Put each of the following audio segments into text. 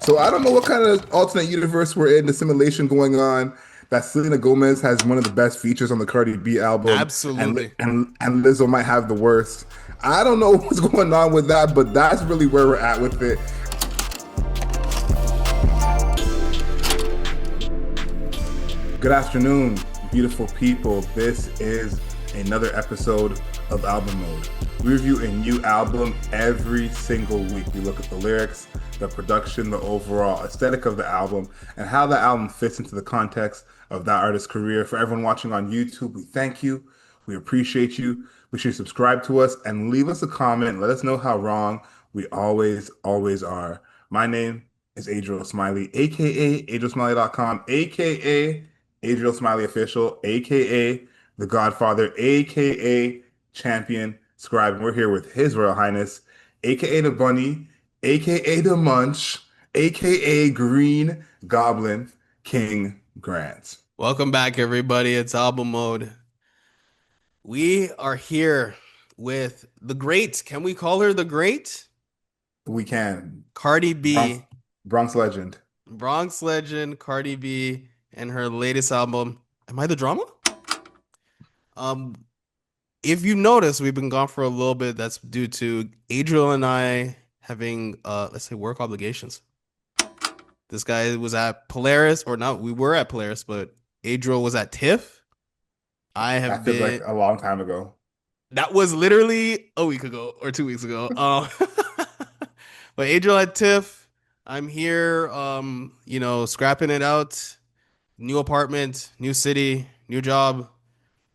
So I don't know what kind of alternate universe we're in, the simulation going on. That Selena Gomez has one of the best features on the Cardi B album, Absolutely. and Lizzo might have the worst. I don't know what's going on with that, but that's really where we're at with it. Good afternoon, beautiful people. This is another episode of Album Mode. We review a new album every single week. We look at the lyrics, the production, the overall aesthetic of the album, and how the album fits into the context of that artist's career. For everyone watching on YouTube, we thank you. We appreciate you. We should subscribe to us and leave us a comment. Let us know how wrong we always are. My name is Adriel Smiley, aka AdrielSmiley.com, aka Adriel Smiley Official, aka The Godfather, aka Champion Scribe. And we're here with His Royal Highness, aka the Bunny, aka the Munch, aka Green Goblin, King Grant. Welcome back, everybody. It's album mode. We are here with the great. Can we call her the great? We can. Cardi Bronx, B, Bronx legend. Bronx legend, Cardi B, and her latest album. Am I the drama? Um, if you notice, we've been gone for a little bit. That's due to Adriel and I having, let's say, work obligations. This guy was at Playerz, or not. We were at Playerz, but Adriel was at TIFF. I have That feels like been. a long time ago. That was literally a week ago or 2 weeks ago. But Adriel at TIFF, I'm here, scrapping it out. New apartment, new city, new job.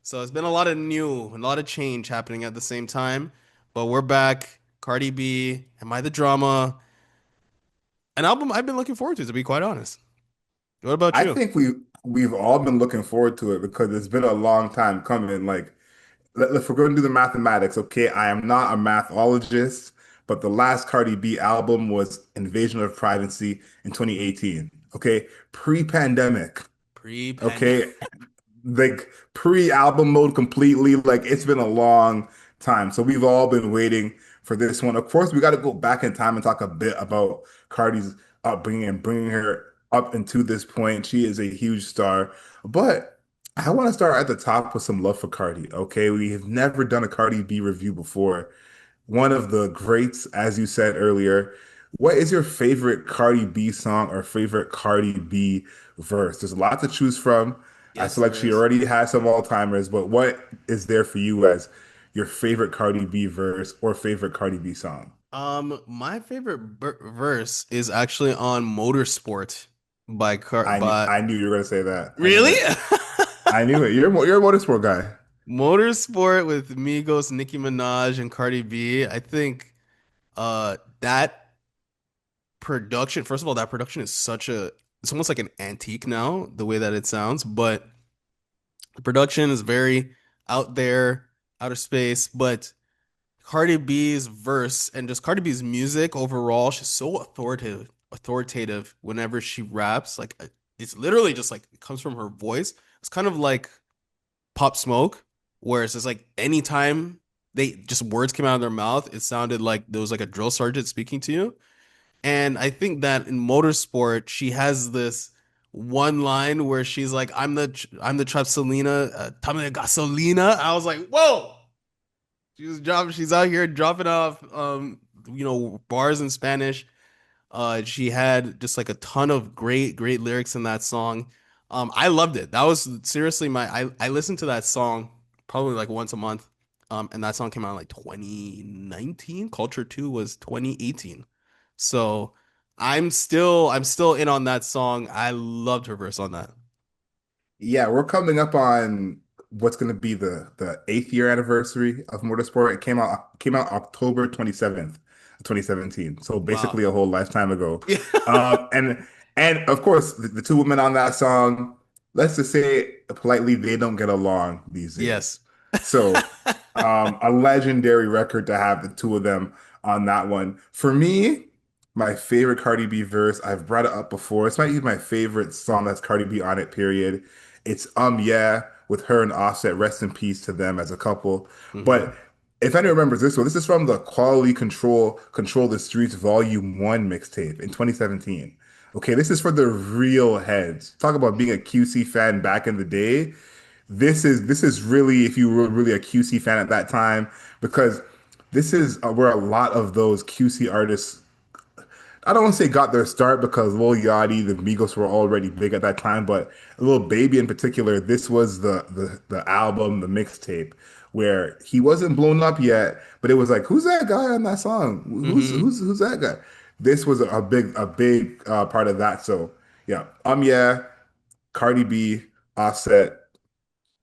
So it's been a lot of change happening at the same time. But we're back. Cardi B, Am I the Drama? An album I've been looking forward to be quite honest. What about I you? think we've all been looking forward to it because it's been a long time coming. Like, if we're going to do the mathematics, okay, I am not a mathologist, but the last Cardi B album was Invasion of Privacy in 2018. Okay, pre-pandemic. Pre-pandemic. Okay, like pre-album mode completely. Like it's been a long time. So we've all been waiting for this one. Of course, we got to go back in time and talk a bit about Cardi's upbringing and bringing her up into this point. She is a huge star. But I want to start at the top with some love for Cardi. Okay, we have never done a Cardi B review before. One of the greats, as you said earlier. What is your favorite Cardi B song or favorite Cardi B verse? There's a lot to choose from. I Yes, feel like there she is. already has some all-timers, but what is there for you as your favorite Cardi B verse or favorite Cardi B song? My favorite verse is actually on Motorsport by Car by I knew you were gonna say that. I knew Really? it. I knew it. You're a motorsport guy. Motorsport with Migos, Nicki Minaj, and Cardi B. I think that production, first of all, that production is it's almost like an antique now, the way that it sounds, but the production is very out there, outer space, but Cardi B's verse and just Cardi B's music overall, she's so authoritative whenever she raps. Like it's literally just like it comes from her voice. It's kind of like Pop Smoke, where it's just like anytime they just words came out of their mouth, it sounded like there was like a drill sergeant speaking to you. And I think that in Motorsport, she has this one line where she's like, I'm the trap Selena, tell me the gasolina. I was like, whoa. She's out here dropping off bars in Spanish. She had just like a ton of great lyrics in that song. I loved it. That was seriously I listened to that song probably like once a month. And that song came out in like 2019. Culture 2 was 2018. So I'm still in on that song. I loved her verse on that. Yeah, we're coming up on what's going to be the eighth year anniversary of Motorsport. It came out October 27th, 2017. So Wow. basically a whole lifetime ago. Yeah. And of course the two women on that song, let's just say politely, they don't get along these days. Yes. So a legendary record to have the two of them on that one. For me, my favorite Cardi B verse, I've brought it up before. It's might be my favorite song that's Cardi B on it, period. It's Yeah with her and Offset. Rest in peace to them as a couple. Hmm. But if anyone remembers this one, this is from the Quality Control the Streets Volume 1 mixtape in 2017. Okay, this is for the real heads. Talk about being a QC fan back in the day. This is really if you were really a QC fan at that time, because this is where a lot of those QC artists, I don't want to say got their start, because Lil Yachty, the Migos were already big at that time, but Lil Baby in particular, this was the album, the mixtape, where he wasn't blown up yet, but it was like, who's that guy on that song? Hmm. Who's that guy? This was a big part of that. So yeah, yeah, Cardi B, Offset,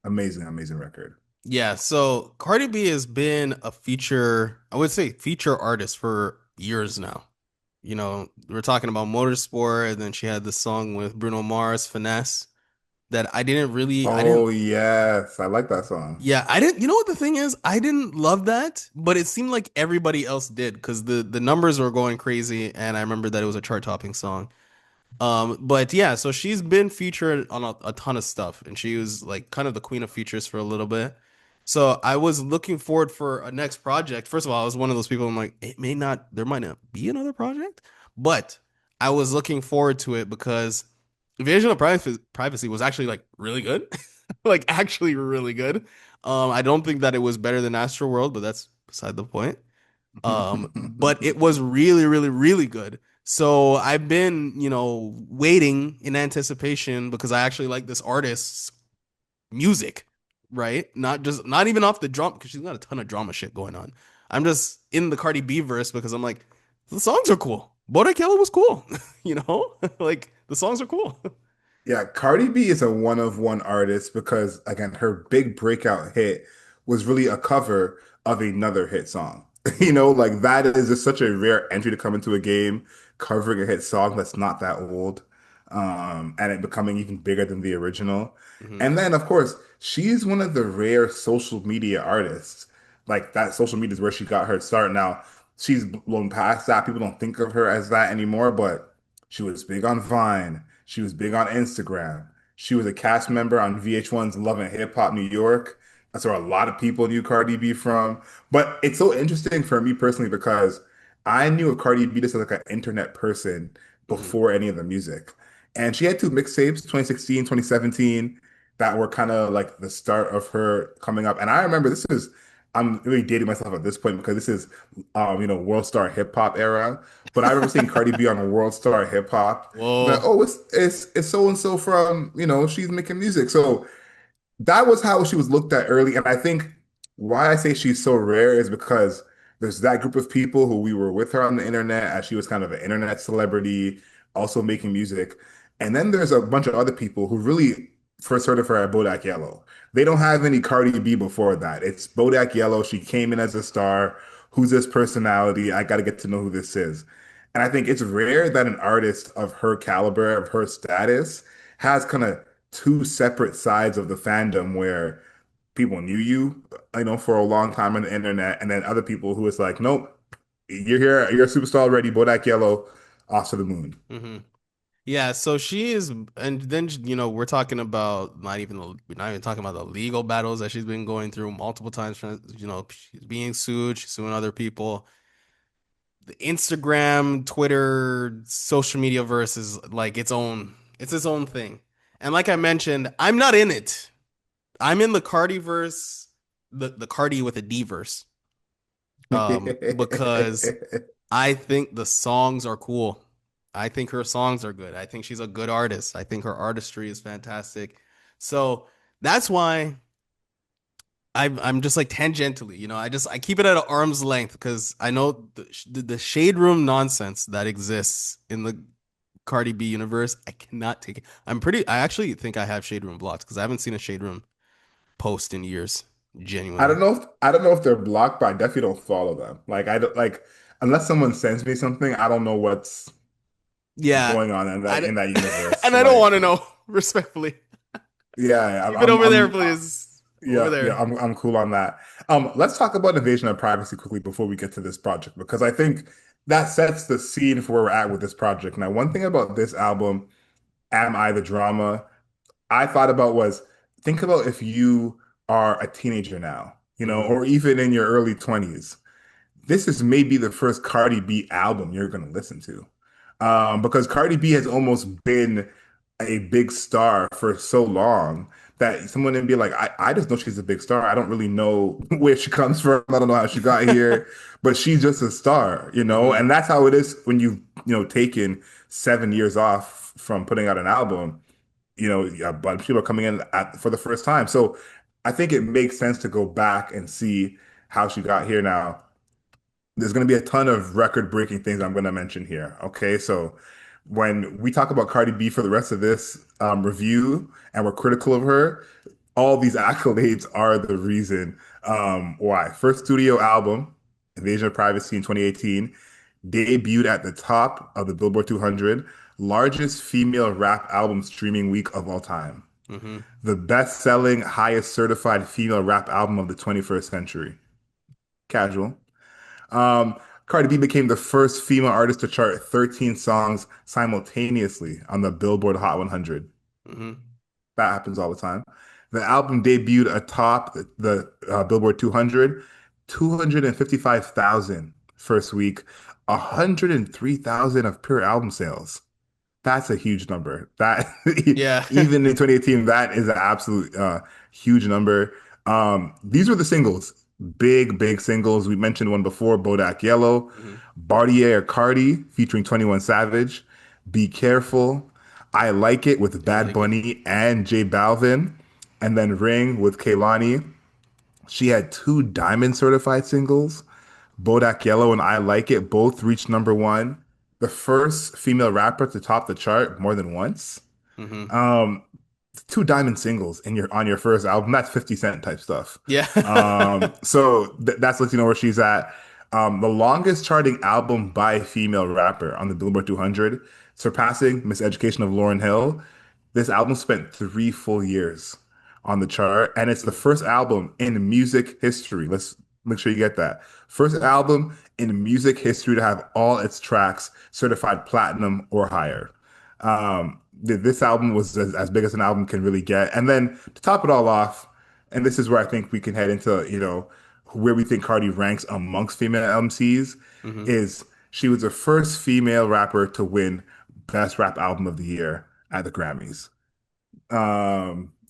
amazing record. Yeah, so Cardi B has been a feature, I would say feature artist for years now. We're talking about Motorsport, and then she had this song with Bruno Mars, Finesse, that I didn't, Oh yes, I like that song. yeah, I didn't, you know what the thing is? I didn't love that, but it seemed like everybody else did because the numbers were going crazy, and I remember that it was a chart-topping song. But yeah, so she's been featured on a ton of stuff, and she was like kind of the queen of features for a little bit. So I was looking forward for a next project. First of all, I was one of those people. I'm like, there might not be another project, but I was looking forward to it because Invasion of Privacy was actually like really good, like actually really good. I don't think that it was better than Astro World, but that's beside the point. But it was really, really, really good. So I've been, waiting in anticipation because I actually like this artist's music, right? Not even off the drum because she's got a ton of drama shit going on. I'm just in the Cardi B verse because I'm like, the songs are cool. Bodak Yellow was cool, like the songs are cool. Yeah, Cardi B is a one of one artist because again, her big breakout hit was really a cover of another hit song. Like that is just such a rare entry to come into a game, covering a hit song that's not that old, and it becoming even bigger than the original. Hmm. And then, of course, she's one of the rare social media artists. Like that social media is where she got her start. Now, she's blown past that. People don't think of her as that anymore, but she was big on Vine. She was big on Instagram. She was a cast member on VH1's Love and Hip Hop New York. That's where a lot of people knew Cardi B from. But it's so interesting for me personally because I knew of Cardi B just as like an internet person Hmm. before any of the music. And she had two mixtapes, 2016, 2017, that were kind of like the start of her coming up. And I remember I'm really dating myself at this point because this is, World Star Hip Hop era. But I remember seeing Cardi B on a World Star Hip Hop. Like, Whoa. oh, it's so and so from, she's making music. So that was how she was looked at early. And I think why I say she's so rare is because there's that group of people who we were with her on the internet as she was kind of an internet celebrity, also making music. And then there's a bunch of other people who really first heard of her at Bodak Yellow. They don't have any Cardi B before that. It's Bodak Yellow. She came in as a star. Who's this personality? I got to get to know who this is. And I think it's rare that an artist of her caliber, of her status, has kind of two separate sides of the fandom where people knew you, for a long time on the internet, and then other people who it's like, nope, you're here, you're a superstar already, Bodak Yellow, off to the moon. Hmm. Yeah, so she is, and then we're talking about we're not even talking about the legal battles that she's been going through multiple times. She's being sued, she's suing other people. The Instagram, Twitter, social media verse is like it's its own thing. And like I mentioned, I'm not in it. I'm in the Cardi verse, the Cardi with a D verse, because I think the songs are cool. I think her songs are good. I think she's a good artist. I think her artistry is fantastic. So that's why I'm just like tangentially, I keep it at an arm's length because I know the shade room nonsense that exists in the Cardi B universe. I cannot take it. I actually think I have shade room blocked because I haven't seen a shade room post in years. Genuinely. I don't know if they're blocked, but I definitely don't follow them. Like I don't like unless someone sends me something, I don't know what's Yeah. going on in that universe. And I don't want Like, to know, respectfully. yeah, Keep it over there, please. Over yeah, there. I'm cool on that. Let's talk about invasion of privacy quickly before we get to this project because I think that sets the scene for where we're at with this project. Now, one thing about this album, Am I the Drama? I thought about was think about if you are a teenager now Hmm. or even in your early 20s, this is maybe the first Cardi B album you're going to listen to. Because Cardi B has almost been a big star for so long that someone would be like, I just know she's a big star. I don't really know where she comes from. I don't know how she got here, but she's just a star. Hmm. And that's how it is when you've taken 7 years off from putting out an album. A bunch of people are coming in for the first time. So I think it makes sense to go back and see how she got here now. There's going to be a ton of record-breaking things I'm going to mention here. Okay, so when we talk about Cardi B for the rest of this review and we're critical of her, all these accolades are the reason why. First studio album, Invasion of Privacy in 2018, debuted at the top of the Billboard 200, largest female rap album streaming week of all time. Hmm. The best-selling, highest certified female rap album of the 21st century. Casual. Um, Cardi B became the first female artist to chart 13 songs simultaneously on the Billboard Hot 100. Hmm. That happens all the time. The album debuted atop the Billboard 200, 255,000 first week, 103,000 of pure album sales. That's a huge number. That Yeah. even in 2018, that is an absolute huge number. These were the singles, big, big singles. We mentioned one before, Bodak Yellow, Hmm. Bartier Cardi featuring 21 Savage, Be Careful, I Like It with I Bad like it. Bunny and J Balvin, and then Ring with Kehlani. She had two diamond certified singles, Bodak Yellow and I Like It, both reached number one. The first female rapper to top the chart more than once. Hmm. Um, Two diamond singles on your first album. That's 50 Cent type stuff. Yeah. So that's lets you know where she's at. The longest charting album by a female rapper on the Billboard 200, surpassing Miseducation of Lauryn Hill. This album spent 3 full years on the chart, and it's the first album in music history. Let's make sure you get that. First album in music history to have all its tracks certified platinum or higher. This album was as big as an album can really get. And then to top it all off, and this is where I think we can head into, where we think Cardi ranks amongst female MCs, Hmm. is she was the first female rapper to win Best Rap Album of the Year at the Grammys.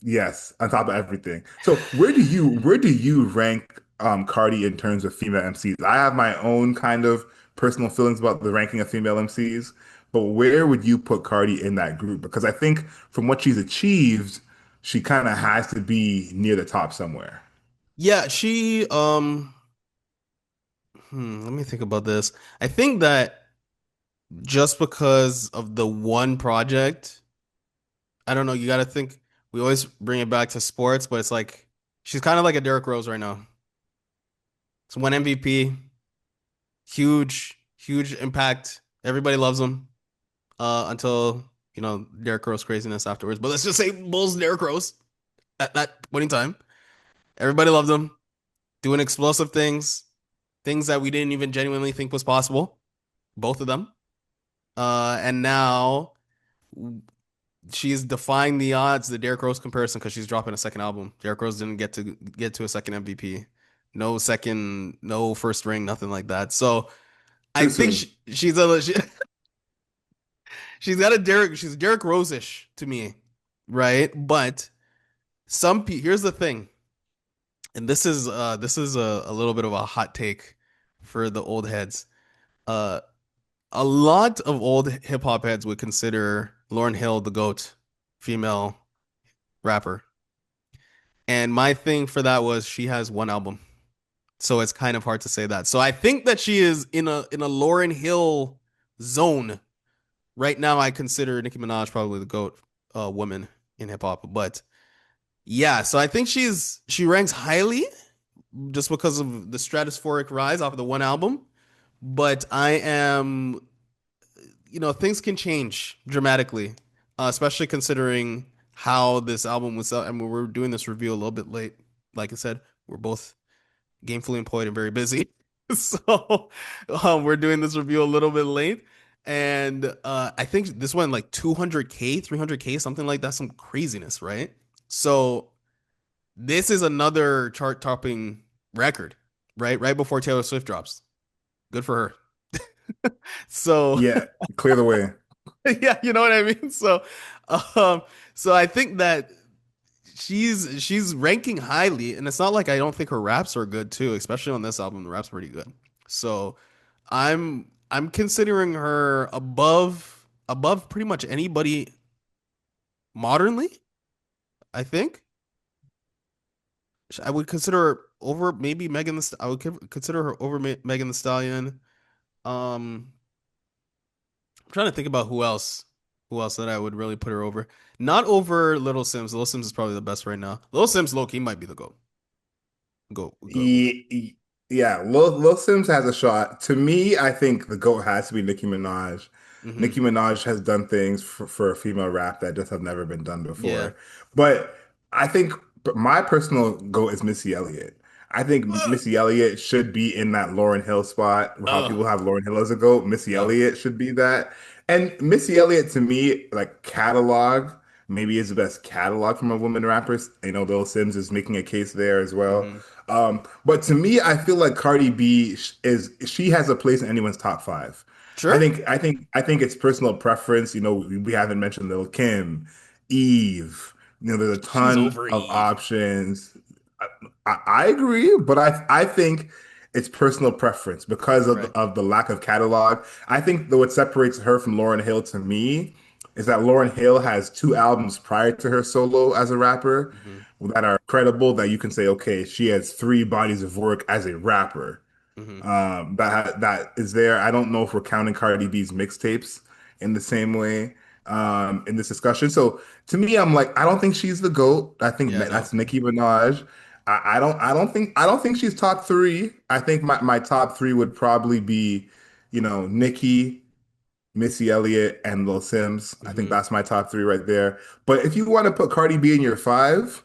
Yes, on top of everything. So where do you rank Cardi in terms of female MCs? I have my own kind of personal feelings about the ranking of female MCs, but where would you put Cardi in that group? Because I think from what she's achieved, she kind of has to be near the top somewhere. Yeah, let me think about this. I think that just because of the one project, I don't know, you got to think we always bring it back to sports, but it's like she's kind of like a Derrick Rose right now. It's one MVP, huge, huge impact. Everybody loves him until, Derrick Rose craziness afterwards. But let's just say Bulls Derrick Rose at that point in time. Everybody loved him, doing explosive things, things that we didn't even genuinely think was possible, both of them. And now she's defying the odds, the Derrick Rose comparison, because she's dropping a second album. Derrick Rose didn't get to a second MVP, no second, no first ring, nothing like that. So I Too think soon. she's got she's Derrick Rose-ish to me, right? But here's the thing, and this is a little bit of a hot take for the old heads. Uh, a lot of old hip hop heads would consider Lauryn Hill the GOAT female rapper. And my thing for that was she has one album. So it's kind of hard to say that. So I think that she is in a Lauryn Hill zone. Right now I consider Nicki Minaj probably the GOAT woman in hip hop. But yeah, so I think she ranks highly just because of the stratospheric rise off of the one album. But I am things can change dramatically, especially considering how this album was. I mean, we're doing this review a little bit late. Like I said, we're both gainfully employed and very busy, so we're doing this review a little bit late. And I think this went like 200K, 300K, something like that, some craziness, right? So this is another chart topping. record, right? Right before Taylor Swift drops. Good for her. So Yeah, clear the way. yeah, you know what I mean? Um, so I think that she's ranking highly, and it's not like I don't think her raps are good too, especially on this album. The rap's pretty good. So I'm considering her above pretty much anybody modernly, I think. I would consider her over maybe I would consider her over Megan the Stallion. Um, I'm trying to think about who else that I would really put her over. Not over Little Sims. Little Sims is probably the best right now. Little Sims low key might be the goat woman. Yeah, Lil Sims has a shot. To me, I think the GOAT has to be Nicki Minaj. Hmm. Nicki Minaj has done things for a female rap that just have never been done Yeah. before. But I think my personal GOAT is Missy Elliott. I think Ugh. Missy Elliott should be in that Lauryn Hill spot. How Ugh. people have Lauryn Hill as a GOAT. Missy Yep. Elliott should be that. And Missy Elliott, to me, like catalog, maybe is the best catalog from a woman rappers. Lil Sims is making a case there as well. Hmm. But to me, I feel like Cardi B is she has a place in anyone's top five. I Sure. think I think I think it's personal preference. We haven't mentioned Lil Kim, Eve. There's a She's ton over of Eve. options. I agree, but I think it's personal preference because of Right. the lack of catalog. I think that what separates her from Lauryn Hill to me is that Lauryn Hill has two albums prior to her solo as a rapper Hmm. that are credible that you can say, okay, she has three bodies of work as a rapper. Hmm. That is there. I don't know if we're counting Cardi B's mixtapes in the same way in this discussion. So to me, I'm like, I don't think she's the GOAT. I think Yeah, no. that's Nicki Minaj. I don't think she's top three. I think my top three would probably be, Nicki, Missy Elliott, and Lil Sims. I think Hmm. that's my top three right there. But if you want to put Cardi B in your five,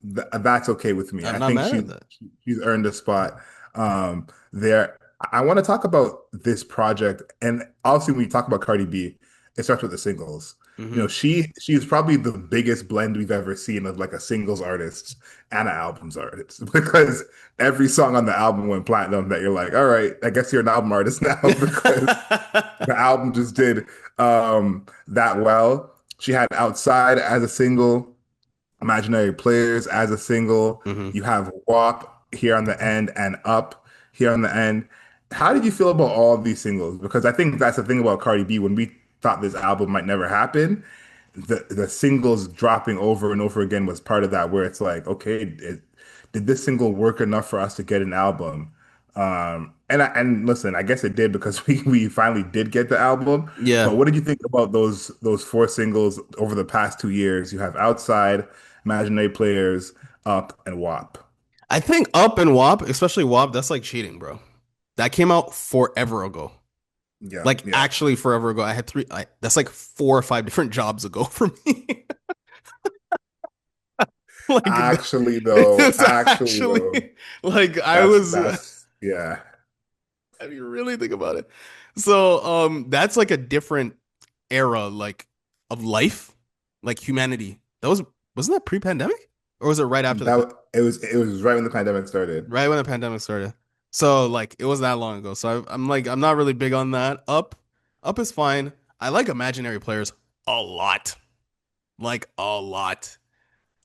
that's okay with me. I'm I not think mad at that. she's earned a spot there. I want to talk about this project, and obviously, when you talk about Cardi B, it starts with the singles. Hmm. She's probably the biggest blend we've ever seen of like a singles artist and an albums artist because every song on the album went platinum. That you're like, all right, I guess you're an album artist now because the album just did that well. She had Outside as a single. Imaginary Players as a single. Hmm. You have WAP here on the end and Up here on the end. How did you feel about all of these singles? Because I think that's the thing about Cardi B. When we thought this album might never happen, the singles dropping over and over again was part of that. Where it's like, okay, did this single work enough for us to get an album? And listen, I guess it did because we finally did get the album. Yeah. But what did you think about those four singles over the past 2 years? You have Outside, Imaginary Players, Up, and WAP. I think Up and WAP, especially WAP, that's like cheating, bro. That came out forever ago. Yeah, Like yeah. actually forever ago. I had that's like 4 or 5 different jobs ago for me. Like it's Actually though, actually like I was that's yeah. I mean really think about it. So that's like a different era like of life, like humanity. Wasn't that pre-pandemic? Or was it right after the That it was right when the pandemic started. right when the pandemic started? So like it was that long ago. So I'm like I'm not really big on that. Up is fine. I like imaginary players a lot. Like a lot.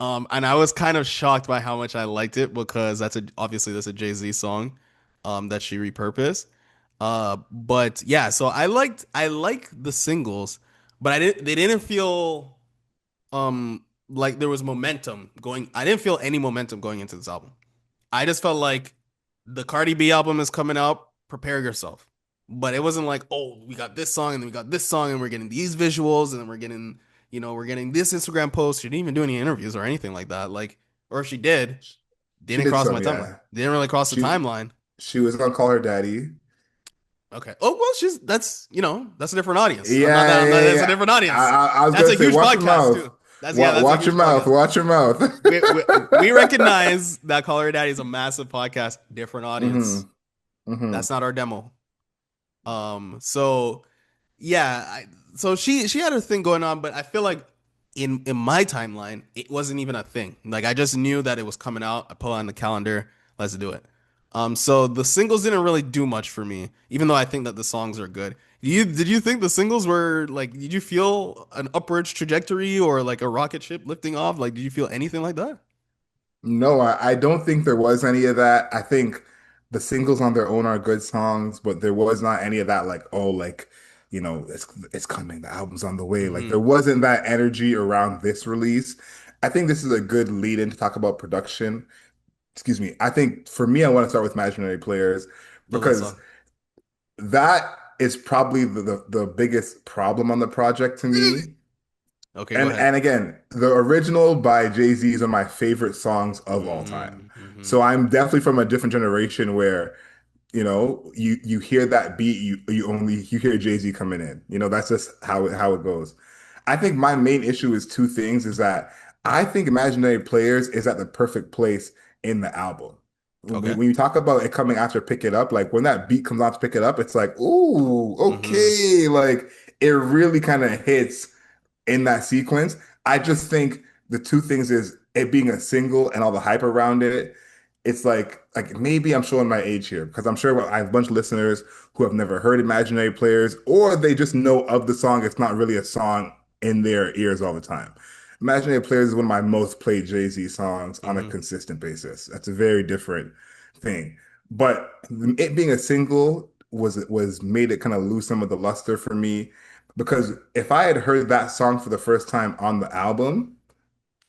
And I was kind of shocked by how much I liked it because obviously that's a Jay-Z song, that she repurposed. But yeah, so I like the singles, but they didn't feel like there was momentum going. I didn't feel any momentum going into this album. I just felt like the Cardi B album is coming out. Prepare yourself. But it wasn't like, oh, we got this song and then we got this song and we're getting these visuals and then we're getting this Instagram post. She didn't even do any interviews or anything like that. Like, or if she did, She didn't did cross my some, timeline. yeah. Didn't really cross the She timeline. she was gonna call her daddy. Okay. Oh well, that's a different audience. Yeah, yeah, That's a yeah. different audience. I was That's gonna a say, huge watch your podcast mouth. too. That's a Watch your huge mouth. podcast. Watch your mouth. We recognize that Call Her Daddy is a massive podcast, different audience. hmm hmm That's not our demo. So yeah, so she had her thing going on, but I feel like in my timeline, it wasn't even a thing. Like I just knew that it was coming out. I put it on the calendar. Let's do it. So the singles didn't really do much for me, even though I think that the songs are good. Did you think the singles were like, did you feel an upwards trajectory or like a rocket ship lifting off? Like, did you feel anything like that? No, I don't think there was any of that. I think the singles on their own are good songs, but there was not any of that like, oh, like, it's coming, the album's on the way. Like there Hmm. wasn't that energy around this release. I think this is a good lead in to talk about production. Excuse me. I think for me, I want to start with Imaginary Players Love that because song. that is probably the biggest problem on the project to Really? me. Okay, go And ahead. again, the original by Jay-Z is one of my favorite songs of all time. Hmm. Hmm. So I'm definitely from a different generation where, you hear that beat, you hear Jay-Z coming in. That's just how it goes. I think my main issue is two things is that I think Imaginary Players is at the perfect place in the album. When Okay. when you talk about it coming after Pick It Up, like when that beat comes out to Pick It Up, it's like, ooh, Hmm. okay. Like it really kind of hits in that sequence. I just think the two things is it being a single and all the hype around it. It's like maybe I'm showing my age here because I'm sure I have a bunch of listeners who have never heard Imaginary Players or they just know of the song. It's not really a song in their ears all the time. Imaginary Players is one of my most played Jay-Z songs on a Hmm. consistent basis. That's a very different thing. But it being a single was made it kind of lose some of the luster for me because if I had heard that song for the first time on the album,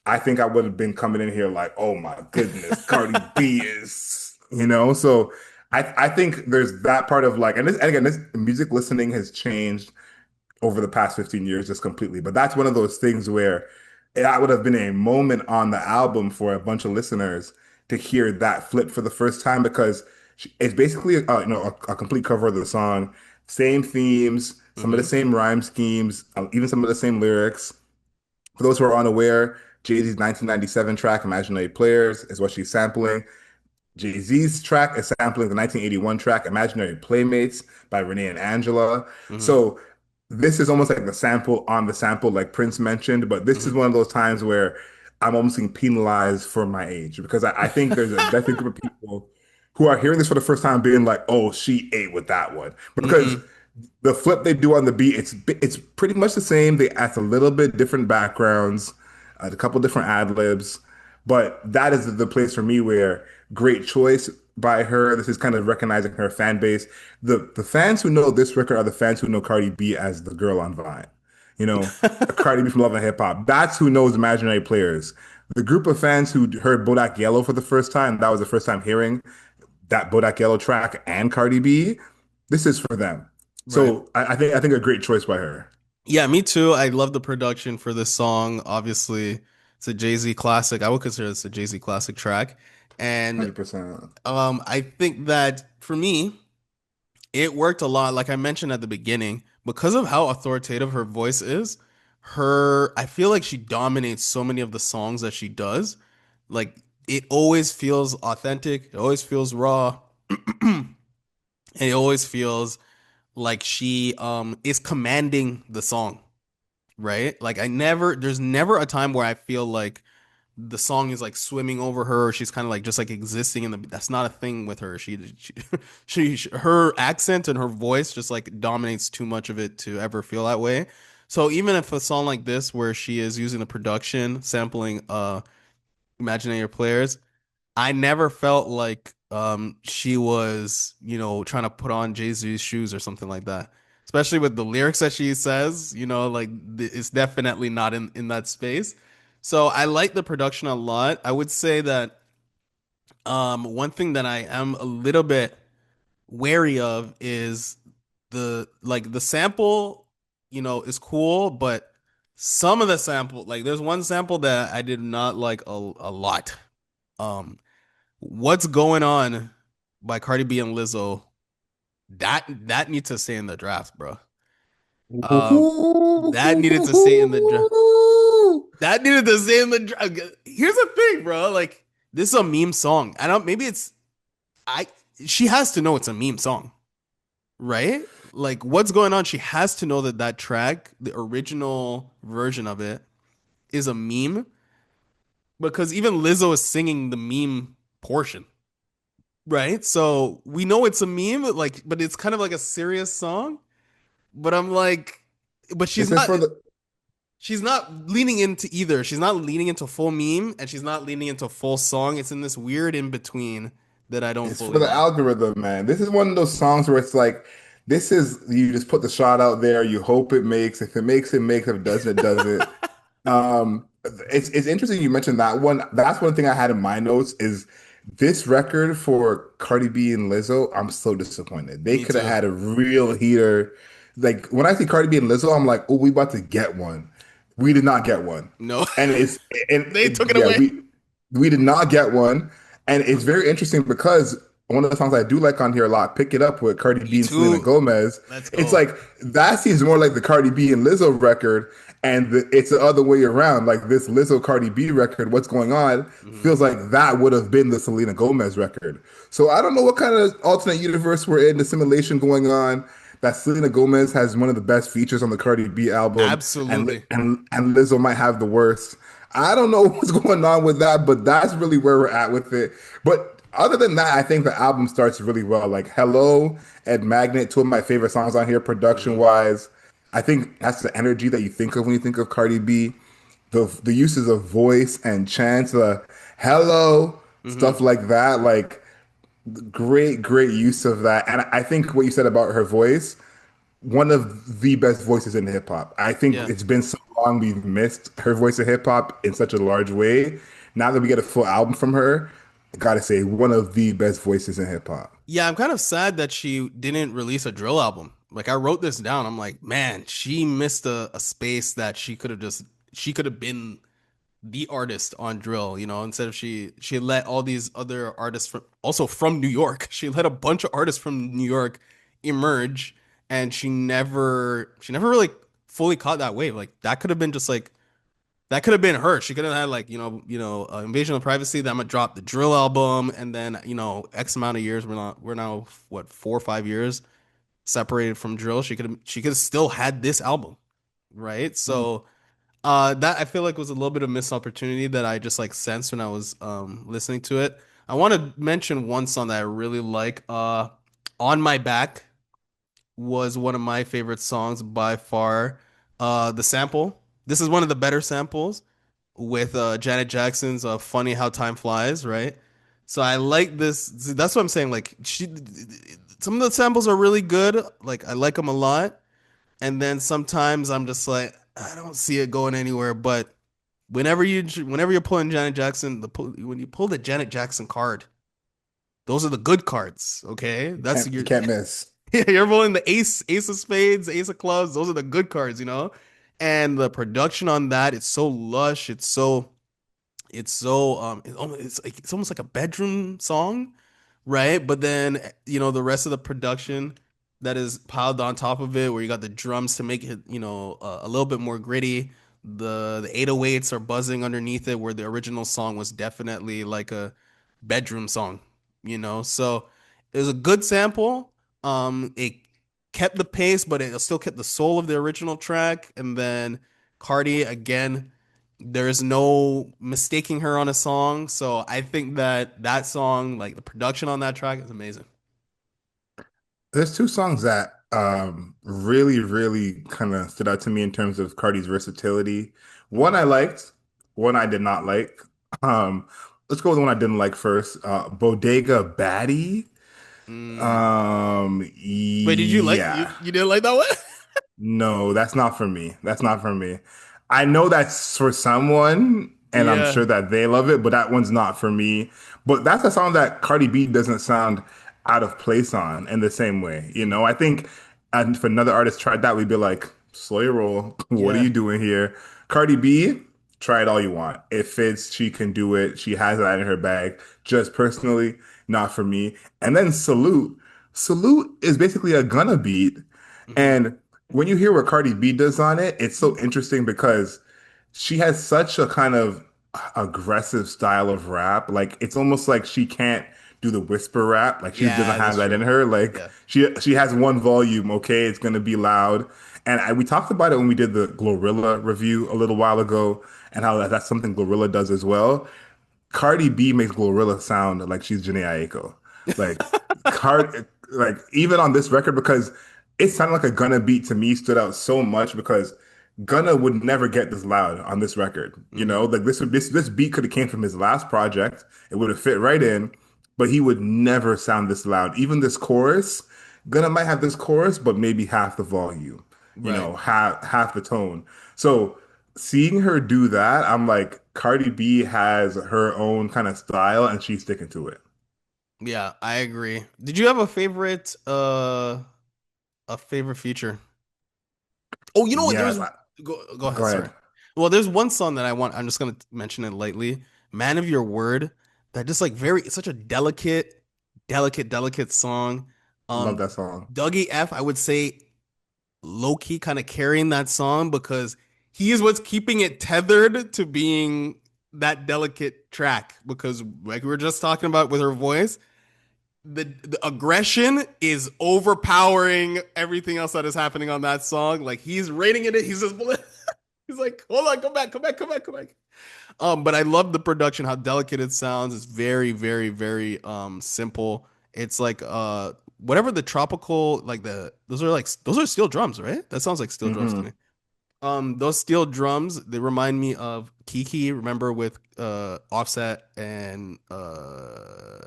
I think I would have been coming in here like, oh my goodness, Cardi B is. So I think there's that part of like, and again, this music listening has changed over the past 15 years just completely. But that's one of those things where that would have been a moment on the album for a bunch of listeners to hear that flip for the first time because it's basically a complete cover of the song, same themes, some of the Hmm. same rhyme schemes, even some of the same lyrics. For those who are unaware, Jay-Z's 1997 track "Imaginary Players" is what she's sampling. Jay-Z's track is sampling the 1981 track Imaginary Playmates by Renee and Angela. Hmm. So this is almost like the sample on the sample, like Prince mentioned, but this is Hmm. one of those times where I'm almost being penalized for my age because I think there's a definite group of people who are hearing this for the first time being like, oh, she ate with that one. Because Hmm. the flip they do on the beat, it's pretty much the same. They add a little bit different backgrounds, a couple different ad libs, but that is the place for me where great choice by her. This is kind of recognizing her fan base. The fans who know this record are the fans who know Cardi B as the girl on Vine. You know, Cardi B from Love and Hip Hop. That's who knows Imaginary Players. The group of fans who heard Bodak Yellow for the first time, that was the first time hearing that Bodak Yellow track and Cardi B. This is for them. Right. So I think a great choice by her. Yeah, me too. I love the production for this song. Obviously, it's a Jay-Z classic. I would consider this a Jay-Z classic track. And 100%. I think that for me, it worked a lot. Like I mentioned at the beginning, because of how authoritative her voice is, I feel like she dominates so many of the songs that she does. Like it always feels authentic, it always feels raw, and it always feels like she is commanding the song, right? Like there's never a time where I feel like the song is like swimming over her, or she's kind of like just like existing in the. That's not a thing with her. Her accent and her voice just like dominates too much of it to ever feel that way. So even if a song like this, where she is using the production sampling Imaginary Players, I never felt like she was, trying to put on Jay-Z's shoes or something like that. Especially with the lyrics that she says, like it's definitely not in that space. So I like the production a lot. I would say that one thing that I am a little bit wary of is the sample, is cool, but some of the sample, like there's one sample that I did not like a lot. Um, What's Going On by Cardi B and Lizzo, that needs to stay in the draft, bro. Um, that needed to stay in the draft. That needed to stay in the draft. Here's the thing, bro. Like, this is a meme song. I don't. Maybe it's I. She has to know it's a meme song, right? Like, what's going on? She has to know that that track, the original version of it, is a meme because even Lizzo is singing the meme portion. right? So we know it's a meme, like, but it's kind of like a serious song. But I'm like, but This is for the she's not leaning into either. She's not leaning into full meme and she's not leaning into full song. It's in this weird in between that I don't It's fully for the love. algorithm, man. This is one of those songs where it's like, this is you just put the shot out there. You hope it makes. If it makes, it makes. If it doesn't, it doesn't. It's interesting you mentioned that one. That's one thing I had in my notes is this record for Cardi B and Lizzo. I'm so disappointed. They Me could have too. had a real heater. Like when I see Cardi B and Lizzo, I'm like, oh, we about to get one. We did not get one, No, and they took it yeah, away. we did not get one, and it's very interesting because one of the songs I do like on here a lot, "Pick It Up" with Cardi Me B and Selena too. Gomez. Let's It's go. like that seems more like the Cardi B and Lizzo record, and it's the other way around. Like this Lizzo Cardi B record, what's going on Mhm. feels like that would have been the Selena Gomez record. So I don't know what kind of alternate universe we're in, the simulation going on. That Selena Gomez has one of the best features on the Cardi B album, Absolutely. and Lizzo might have the worst. I don't know what's going on with that, but that's really where we're at with it. But other than that, I think the album starts really well. Like "Hello" and "Magnet," two of my favorite songs on here, production Hmm. wise. I think that's the energy that you think of when you think of Cardi B. The uses of voice and chants, the "Hello" stuff Hmm. like that. Like great use of that. And I think what you said about her voice, one of the best voices in hip hop. I think Yeah. it's been so long we've missed her voice in hip hop in such a large way. Now that we get a full album from her, I gotta say, one of the best voices in hip hop. Yeah, I'm kind of sad that she didn't release a drill album. Like I wrote this down. I'm like, man, she missed a space that she could have been the artist on drill, instead of she let all these other artists from also from New York. She let a bunch of artists from New York emerge and she never really fully caught that wave. Like that could have been just like that could have been her. She could have had like, Invasion of Privacy, then I'm gonna drop the drill album, and then, X amount of years, we're now what, 4 or 5 years separated from drill. She could have still had this album, right? So that I feel like was a little bit of missed opportunity that I just like sensed when I was listening to it. I want to mention one song that I really like. On My Back was one of my favorite songs by far. The sample. This is one of the better samples with Janet Jackson's "Funny How Time Flies," right? So I like this. That's what I'm saying. Like some of the samples are really good. Like I like them a lot, and then sometimes I'm just like, I don't see it going anywhere. But whenever you're pulling Janet Jackson, when you pull the Janet Jackson card, those are the good cards. Okay, that's You your can't miss. you're rolling the ace of spades, ace of clubs. Those are the good cards. And the production on that, it's so lush. It's almost like a bedroom song, right? But then, the rest of the production that is piled on top of it, where you got the drums to make it, a little bit more gritty. The 808s are buzzing underneath it, where the original song was definitely like a bedroom song. So it was a good sample. It kept the pace, but it still kept the soul of the original track. And then Cardi again, there's no mistaking her on a song. So I think that song, like the production on that track, is amazing. There's two songs that really kind of stood out to me in terms of Cardi's versatility. One Mhm. I liked, one I did not like. Um, let's go with the one I didn't like first. Bodega Baddie. Mm. Wait, did you like Yeah. you didn't like that one? No, that's not for me. That's not for me. I know that's for someone, and I'm Yeah. sure that they love it, but that one's not for me. But that's a song that Cardi B doesn't sound out of place on in the same way. I think if another artist tried that, we'd be like, slow your roll. What are Yeah. you doing here? Cardi B, try it all you want. It fits. She can do it. She has that in her bag. Just personally, not for me. And then Salute. Salute is basically a Gunna beat. Hmm. And when you hear what Cardi B does on it, it's so interesting because she has such a kind of aggressive style of rap. Like it's almost like she can't do the whisper rap. Like she doesn't Yeah, have that's that in true. her. Like Yeah. she has one volume. Okay, it's gonna be loud. And we talked about it when we did the Glorilla review a little while ago, and how that's something Glorilla does as well. Cardi B makes Glorilla sound like she's Janae Aiko. Like Card, like even on this record because it sounded like a Gunna beat to me stood out so much because Gunna would never get this loud on this record. You Hmm. know, like this beat could have came from his last project. It would have fit right in, but he would never sound this loud. Even this chorus, Gunna might have this chorus, but maybe half the volume, Right. half the tone. So seeing her do that, I'm like, Cardi B has her own kind of style and she's sticking to it. Yeah, I agree. Did you have a favorite feature? Oh, you know what? Yes, Go ahead, go sorry. ahead. Well, there's one song that I'm just gonna mention it lightly. Man of Your Word. That just like very it's such a delicate song. Love Um that song. Dougie F, I would say low key kind of carrying that song because he is what's keeping it tethered to being that delicate track. Because like we were just talking about with her voice, the aggression is overpowering everything else that is happening on that song. Like he's rating it. He's just he's like, hold on, come back. But I love the production, how delicate it sounds. It's very simple. It's like whatever the tropical like the those are steel drums, right? That sounds like steel drums to me. Hmm. Those steel drums, they remind me of Kiki, remember with Offset and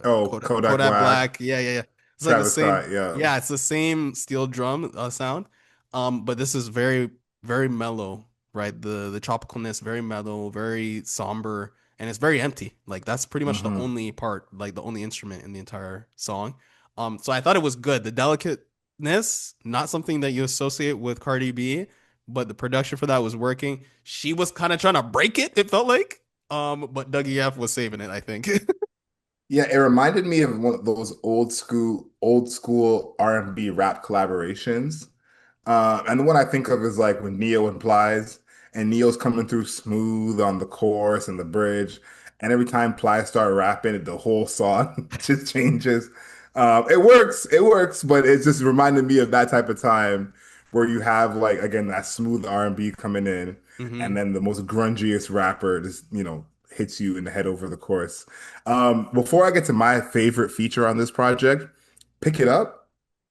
Oh, Kodak Kodak Black, Black. Yeah. It's like the Travis same, Scott. Yeah. yeah, it's the same steel drum sound. But this is very mellow, right? The tropicalness, very mellow, very somber, and it's very empty. Like that's pretty much the Hmm. only part, like the only instrument in the entire song. So I thought it was good. The delicateness, not something that you associate with Cardi B, but the production for that was working. She was kind of trying to break it, it felt like. But Dougie F was saving it, I think. Yeah, it reminded me of one of those old school R&B rap collaborations. And the one I think of is like when Neo implies, and Neo's coming through smooth on the chorus and the bridge, and every time Plies start rapping, the whole song just changes. It works, but it just reminded me of that type of time where you have like again that smooth R&B coming in, and Hmm. then the most grungiest rapper just hits you in the head over the chorus. Before I get to my favorite feature on this project, Pick It Up,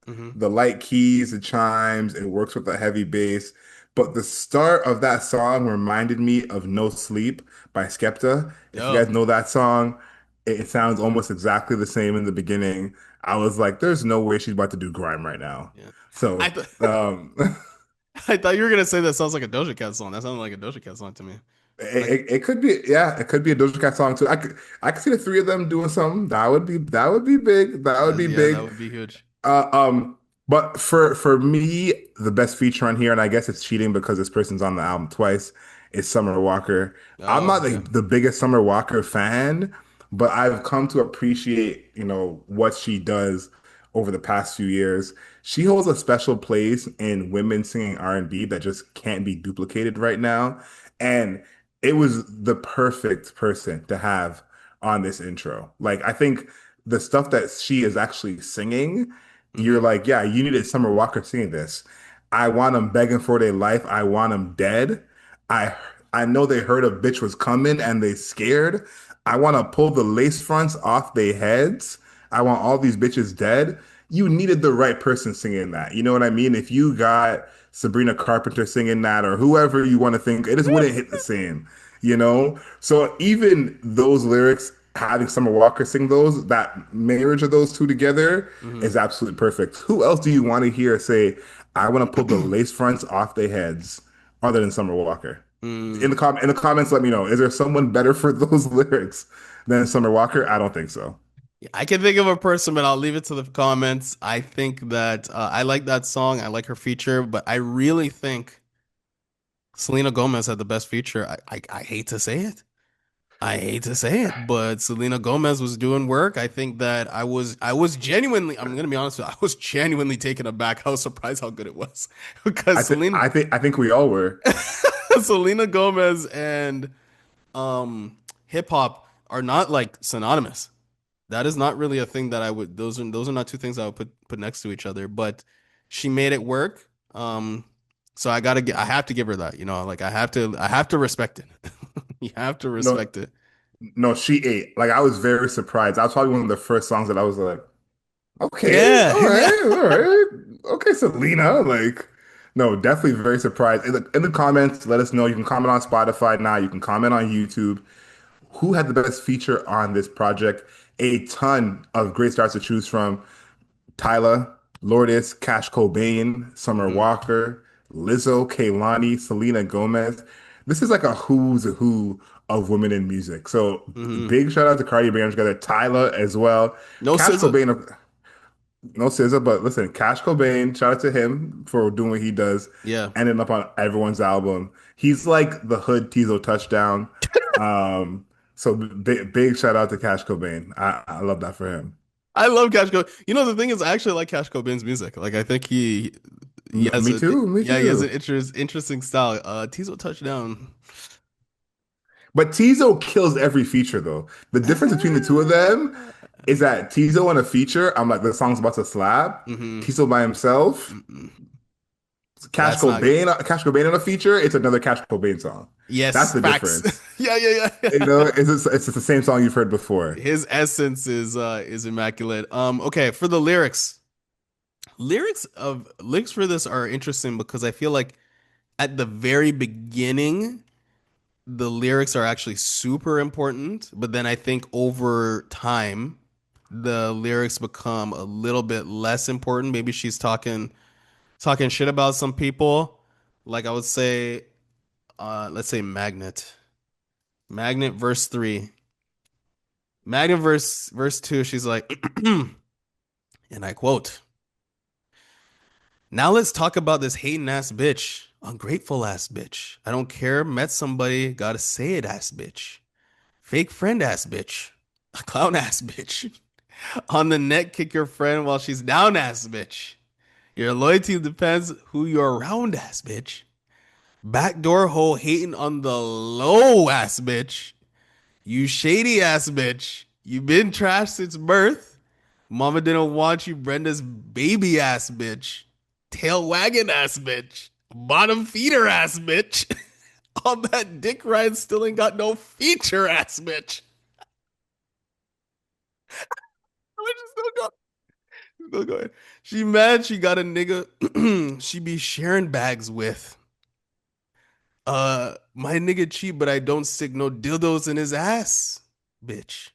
Hmm. the light keys, the chimes, it works with the heavy bass. But the start of that song reminded me of No Sleep by Skepta. If you Oh, guys know that song, it sounds almost exactly the same in the beginning. I was like, there's no way she's about to do grime right now. yeah. I So, th I thought you were gonna say that sounds like a Doja Cat song. That sounded like a Doja Cat song to me. Like, it could be, yeah, it could be a Doja Cat song too. I could see the three of them doing something. That would be big. That would be yeah, that big. would be huge. Uh, um, but for me, the best feature on here, and I guess it's cheating because this person's on the album twice, is Summer Walker. I'm Oh, not okay. the biggest Summer Walker fan, but I've come to appreciate, what she does over the past few years. She holds a special place in women singing R&B that just can't be duplicated right now. And it was the perfect person to have on this intro. Like, I think the stuff that she is actually singing, you're Hmm. like, yeah, you needed Summer Walker singing this. I want them begging for their life. I want them dead. I I know they heard a bitch was coming and they scared. I want to pull the lace fronts off their heads. I want all these bitches dead. You needed the right person singing that. You know what I mean? If you got Sabrina Carpenter singing that or whoever you want to think, it just wouldn't hit the same, you know? So even those lyrics, having Summer Walker sing those, that marriage of those two together is Hmm. absolutely perfect. Who else do you want to hear say, I want to pull the lace fronts off their heads other than Summer Walker? Mm. In the comments, let me know. Is there someone better for those lyrics than Summer Walker? I don't think so. Yeah, I can think of a person, but I'll leave it to the comments. I think that I like that song. I like her feature, but I really think Selena Gomez had the best feature. I hate to say it. I hate to say it, but Selena Gomez was doing work. I think that I was genuinely, I'm gonna be honest with you, I was genuinely taken aback. I was surprised how good it was. Because I think we all were. Selena Gomez and hip hop are not like synonymous. That is not really a thing that I would those are not two things I would put next to each other, but she made it work. So I have to give her that, like I have to respect it. You have to No, respect it. no, she ate. Like I was very surprised. That was probably one of the first songs that I was like. Okay, Yeah, all yeah. right, all right. Okay, Selena, like, no, definitely very surprised. In the comments, let us know. You can comment on Spotify now. You can comment on YouTube. Who had the best feature on this project? A ton of great stars to choose from. Tyla, Lourdes, Cash Cobain, Summer hmm Walker, Lizzo, Kehlani, Selena Gomez. This is like a who's who of women in music. So hmm big shout out to Cardi B and together, Tyla as well. No Cash scissor. Cobain, no scissor, but listen, Cash Cobain, shout out to him for doing what he does, Yeah. ending up on everyone's album. He's like the hood Tizo touchdown. So big shout out to Cash Cobain. I love that for him. I love Cash Cobain. You know, the thing is, I actually like Cash Cobain's music. Like, I think he has Me a too, me yeah, he has an too. interesting style. Tizo touchdown. But Tizo kills every feature though. The difference between the two of them is that Tizo on a feature, I'm like, the song's about to slap. hmm Tizo by himself, That's not good. Cash Cobain on a feature, it's another Cash Cobain song. That's Yes, the facts. difference. You Yeah. know, it's just the same song you've heard before. His essence is immaculate. Okay, for the lyrics. Lyrics for this are interesting because I feel like at the very beginning the lyrics are actually super important, but then I think over time the lyrics become a little bit less important. Maybe she's talking shit about some people. Like I would say, let's say Magnet. Magnet verse 3. Magnet verse 2, she's like, and I quote, now let's talk about this hating ass bitch, ungrateful ass bitch. I don't care, met somebody, gotta say it ass bitch. Fake friend ass bitch. A clown ass bitch. On the neck, kick your friend while she's down ass bitch. Your loyalty depends who you're around ass bitch. Backdoor hoe hating on the low ass bitch. You shady ass bitch. You been trashed since birth. Mama didn't want you, Brenda's baby ass bitch. Tail wagging ass bitch. Bottom feeder ass bitch. All that dick ride still ain't got no feature ass bitch. We're just still going. She mad she got a nigga she be sharing bags with. My nigga cheat, but I don't stick no dildos in his ass, bitch.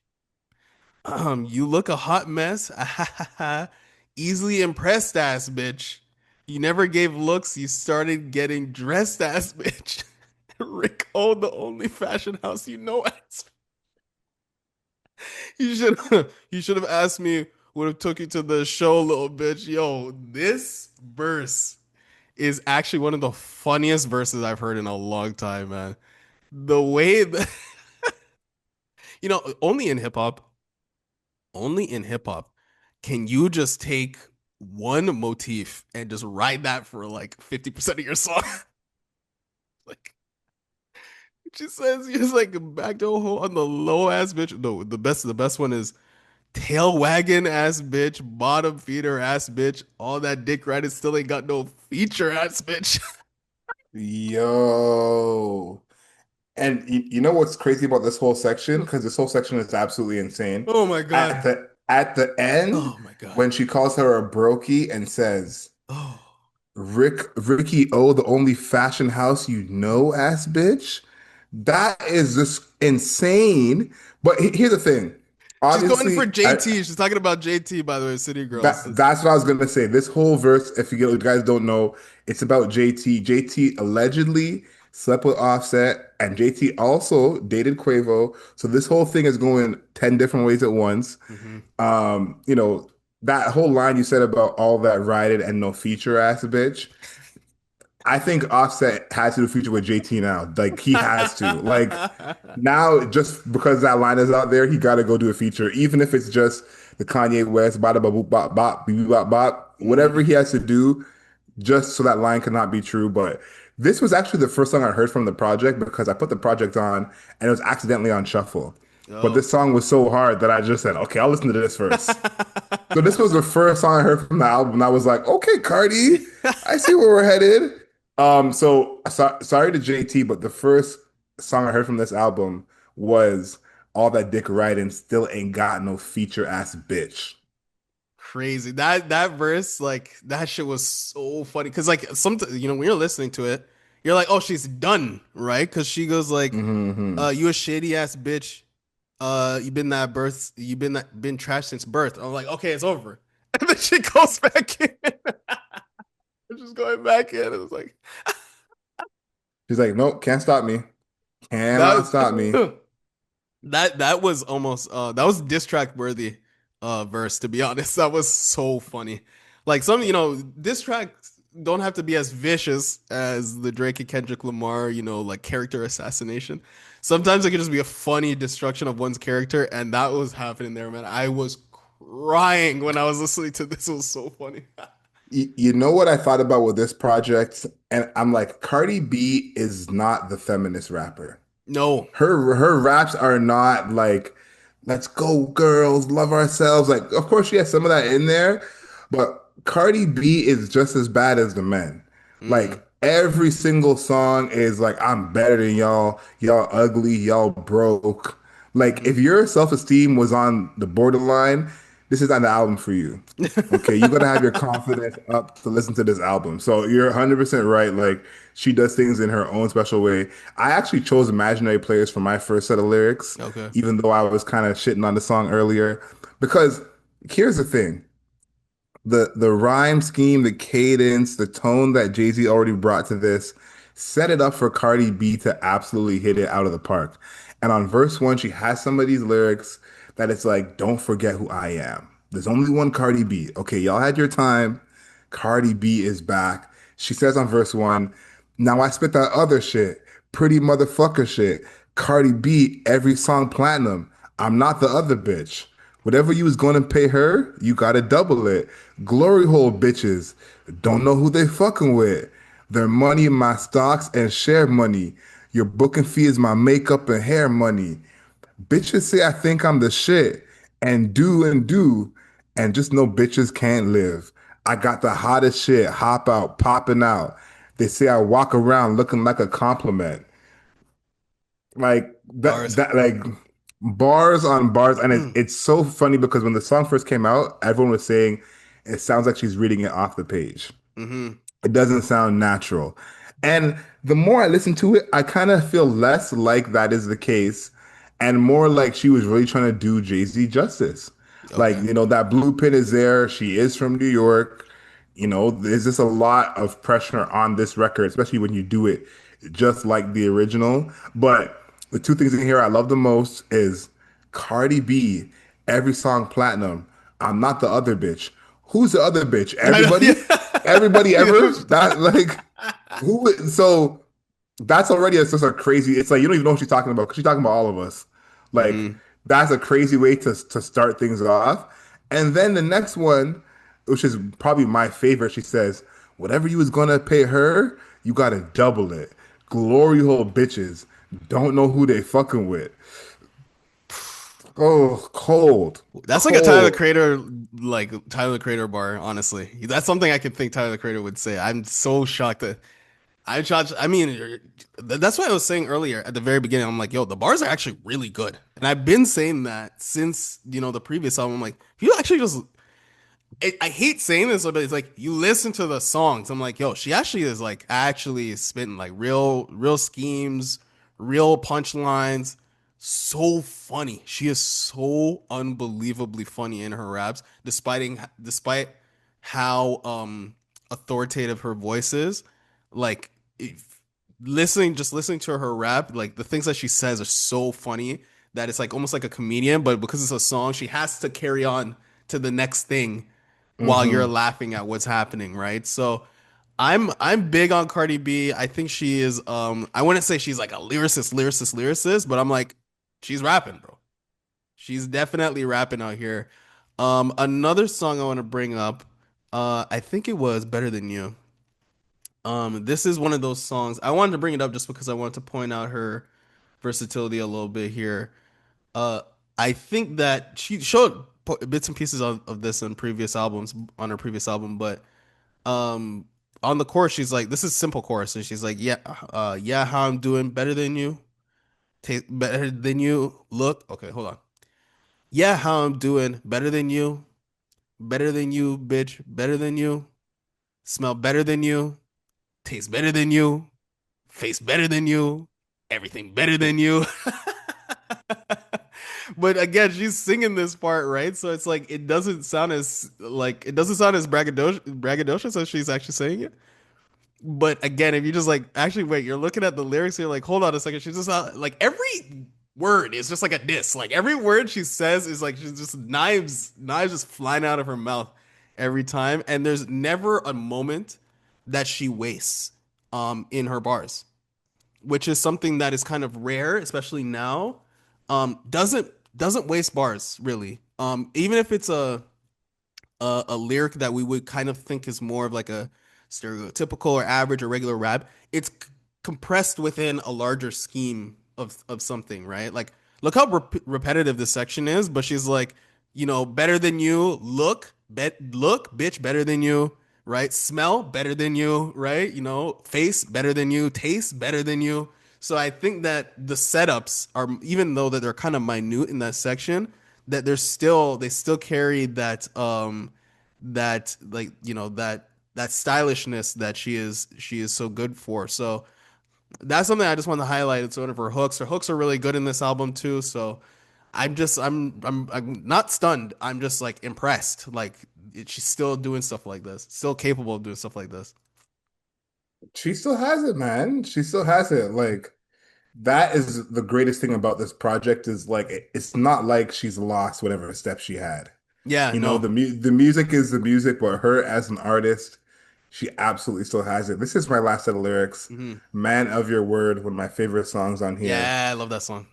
You look a hot mess. Easily impressed ass bitch. You never gave looks, you started getting dressed ass bitch. Rick owned the only fashion house you know ass. You should have asked me, would have took you to the show, little bitch. Yo, this verse is actually one of the funniest verses I've heard in a long time, man. The way that only in hip hop can you just take one motif and just ride that for like 50% of your song. Like she says he's like back door hole on the low ass bitch. No, the best one is tail wagging ass bitch, bottom feeder ass bitch, all that dick riding still ain't got no feature ass bitch. Yo. And you know what's crazy about this whole section? Because this whole section is absolutely insane. Oh my god. At the end, Oh my god. when she calls her a brokey and says, Oh. Ricky O, the only fashion house you know, ass bitch. That is just insane. But here's the thing. She's going for Obviously, JT. She's talking about JT, by the way, City Girls. that's what I was gonna say. This whole verse, if you guys don't know, it's about JT. JT allegedly slept with Offset, and JT also dated Quavo. So this whole thing is going 10 different ways at once. Mhm. You know, that whole line you said about all that riding and no feature ass bitch. I think Offset has to do a feature with JT now. Like he has to. Like now, just because that line is out there, he got to go do a feature, even if it's just the Kanye West bada bop bop bop beep bop bop, whatever Mhm. he has to do, just so that line cannot be true. But this was actually the first song I heard from the project because I put the project on and it was accidentally on shuffle. But Oh. this song was so hard that I just said, okay, I'll listen to this first. So this was the first song I heard from the album, and I was like, okay, Cardi, I see where we're headed. Sorry to JT, but the first song I heard from this album was All That Dick Riding Still Ain't Got No Feature Ass Bitch. crazy. That verse, like that shit was so funny. Cause like when you're listening to it, you're like, oh, she's done, right? Cause she goes like, Hmm. you a shady ass bitch. You've been trash since birth. I'm like, okay, it's over. And then she goes back in. Just going back in. It was like She's like, nope, can't stop me. Cannot stop me. that that was almost that was diss track worthy verse, to be honest. That was so funny. Like diss tracks don't have to be as vicious as the Drake and Kendrick Lamar, like character assassination. Sometimes it could just be a funny destruction of one's character, and that was happening there, man. I was crying when I was listening to this. It was so funny. You know what I thought about with this project? And I'm like, Cardi B is not the feminist rapper. No. Her raps are not like, let's go, girls, love ourselves. Like, of course, she has some of that in there, but Cardi B is just as bad as the men. Mm, Like, every single song is like, I'm better than y'all. Y'all ugly. Y'all broke. Like, mm-hmm. if your self-esteem was on the borderline, this is not the album for you. Okay, you gotta have your confidence up to listen to this album. So you're 100% right. Like she does things in her own special way. I actually chose Imaginary Players for my first set of lyrics, Okay. even though I was kind of shitting on the song earlier. Because here's the thing: the rhyme scheme, the cadence, the tone that Jay-Z already brought to this set it up for Cardi B to absolutely hit it out of the park. And on verse one, she has some of these lyrics that it's like, don't forget who I am. There's only one Cardi B. Okay, y'all had your time. Cardi B is back. She says on verse one, now I spit that other shit, pretty motherfucker shit. Cardi B, every song platinum. I'm not the other bitch. Whatever you was gonna pay her, you gotta double it. Glory hole bitches. Don't know who they fucking with. Their money in my stocks and share money. Your booking fee is my makeup and hair money. Bitches say I think I'm the shit and do, and just know bitches can't live. I got the hottest shit, hop out, popping out. They say I walk around looking like a compliment. Like Bars. like bars on bars, and Mm, it's so funny because when the song first came out, everyone was saying it sounds like she's reading it off the page. mm-hmm. It doesn't sound natural. And the more I listen to it, I kind of feel less like that is the case and more like she was really trying to do Jay-Z justice. Like, Okay. that blue pin is there. She is from New York. There's just a lot of pressure on this record, especially when you do it just like the original. But the two things in here I love the most is Cardi B, every song platinum. I'm not the other bitch. Who's the other bitch? I know, Everybody? yeah. Everybody ever? Yeah. That like who? So that's already just a crazy. It's like you don't even know what she's talking about because she's talking about all of us. Like Mm-hmm. that's a crazy way to start things off. And then the next one, which is probably my favorite, she says, "Whatever you was gonna pay her, you gotta double it. Glory hole bitches don't know who they fucking with. Oh, cold, That's like a cold." Tyler the Creator bar, honestly. That's something I could think Tyler the Creator would say. I'm so shocked that I'm shocked. I mean, that's what I was saying earlier at the very beginning. I'm like, yo, the bars are actually really good. And I've been saying that since, the previous album. I'm like, if you actually just I hate saying this, but it's like you listen to the songs. I'm like, yo, she actually is like actually spitting like real schemes, real punchlines. So funny. She is so unbelievably funny in her raps, despite how authoritative her voice is. Like if, listening to her rap, like the things that she says are so funny that it's like almost like a comedian, but because it's a song, she has to carry on to the next thing while you're Hmm. laughing at what's happening, right? So I'm big on Cardi B. I think she is I wouldn't say she's like a lyricist, but I'm like she's rapping, bro. She's definitely rapping out here. Another song I want to bring up, I think it was Better Than You. This is one of those songs. I wanted to bring it up just because I wanted to point out her versatility a little bit here. Uh, I think that she showed bits and pieces of this on her previous album, but um, on the chorus, she's like, this is simple chorus, and she's like, yeah, how I'm doing better than you, better than you look. Okay, hold on. Yeah, how I'm doing better than you. better than you, bitch, better than you, smell better than you, taste better than you, face better than you, everything better than you. But again, she's singing this part, right? So it's like it doesn't sound as braggadocious as she's actually saying it. But again, if you just like actually wait, you're looking at the lyrics, you're like, hold on a second. She's just not like every word is just like a diss. Like every word she says is like she's just knives just flying out of her mouth every time. And there's never a moment that she wastes in her bars, which is something that is kind of rare, especially now. Doesn't waste bars really. Even if it's a lyric that we would kind of think is more of like a stereotypical or average or regular rap, it's compressed within a larger scheme of something, right? Like, look how repetitive this section is, but she's like, better than you, look, bitch, better than you, right? Smell better than you, right? Face better than you, taste better than you. So I think that the setups are, even though that they're kind of minute in that section, that they still carry that like that stylishness that she is so good for. So that's something I just want to highlight. It's one of her hooks. Her hooks are really good in this album too. So I'm not stunned. I'm just like impressed. Like she's still doing stuff like this. Still capable of doing stuff like this. She still has it, man. She still has it. Like that is the greatest thing about this project is like it's not like she's lost whatever step she had. Yeah, no. The music is the music, but her as an artist, she absolutely still has it. This is my last set of lyrics. Hmm. Man of Your Word, one of my favorite songs on here. Yeah, I love that song.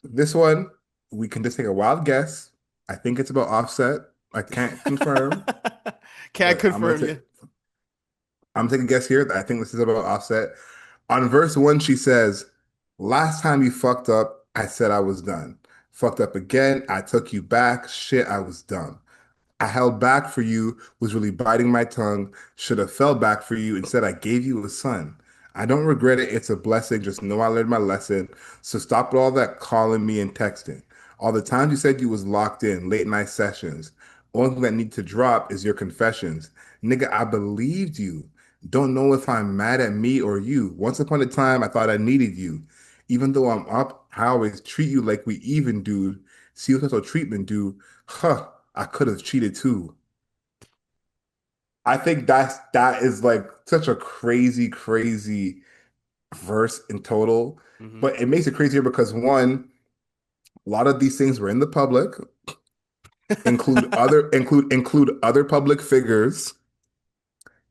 This one, we can just take a wild guess. I think it's about Offset. I can't confirm, Can't but confirm you. I'm taking a guess here. I think this is about Offset. On verse one, she says, "Last time you fucked up, I said I was done. Fucked up again, I took you back. Shit, I was dumb. I held back for you, was really biting my tongue. Should have fell back for you. Instead, I gave you a son. I don't regret it. It's a blessing. Just know I learned my lesson. So stop with all that calling me and texting. All the times you said you was locked in, late night sessions. Only thing that need to drop is your confessions. Nigga, I believed you. Don't know if I'm mad at me or you. Once upon a time, I thought I needed you. Even though I'm up, I always treat you like we even, dude. See what sort of treatment, dude. Huh. I could have cheated too. I think that is like such a crazy, crazy verse in total. Hmm. But it makes it crazier because one, a lot of these things were in the public, include other public figures,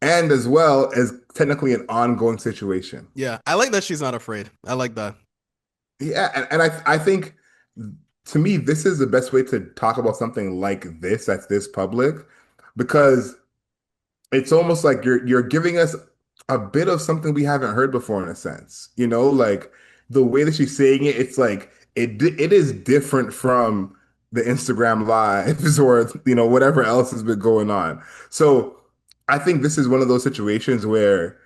and as well as technically an ongoing situation. Yeah, I like that she's not afraid. I like that. Yeah, and I think to me, this is the best way to talk about something like this that's this public because it's almost like you're giving us a bit of something we haven't heard before in a sense. Like the way that she's saying it, it's like it is different from the Instagram lives or whatever else has been going on. So I think this is one of those situations where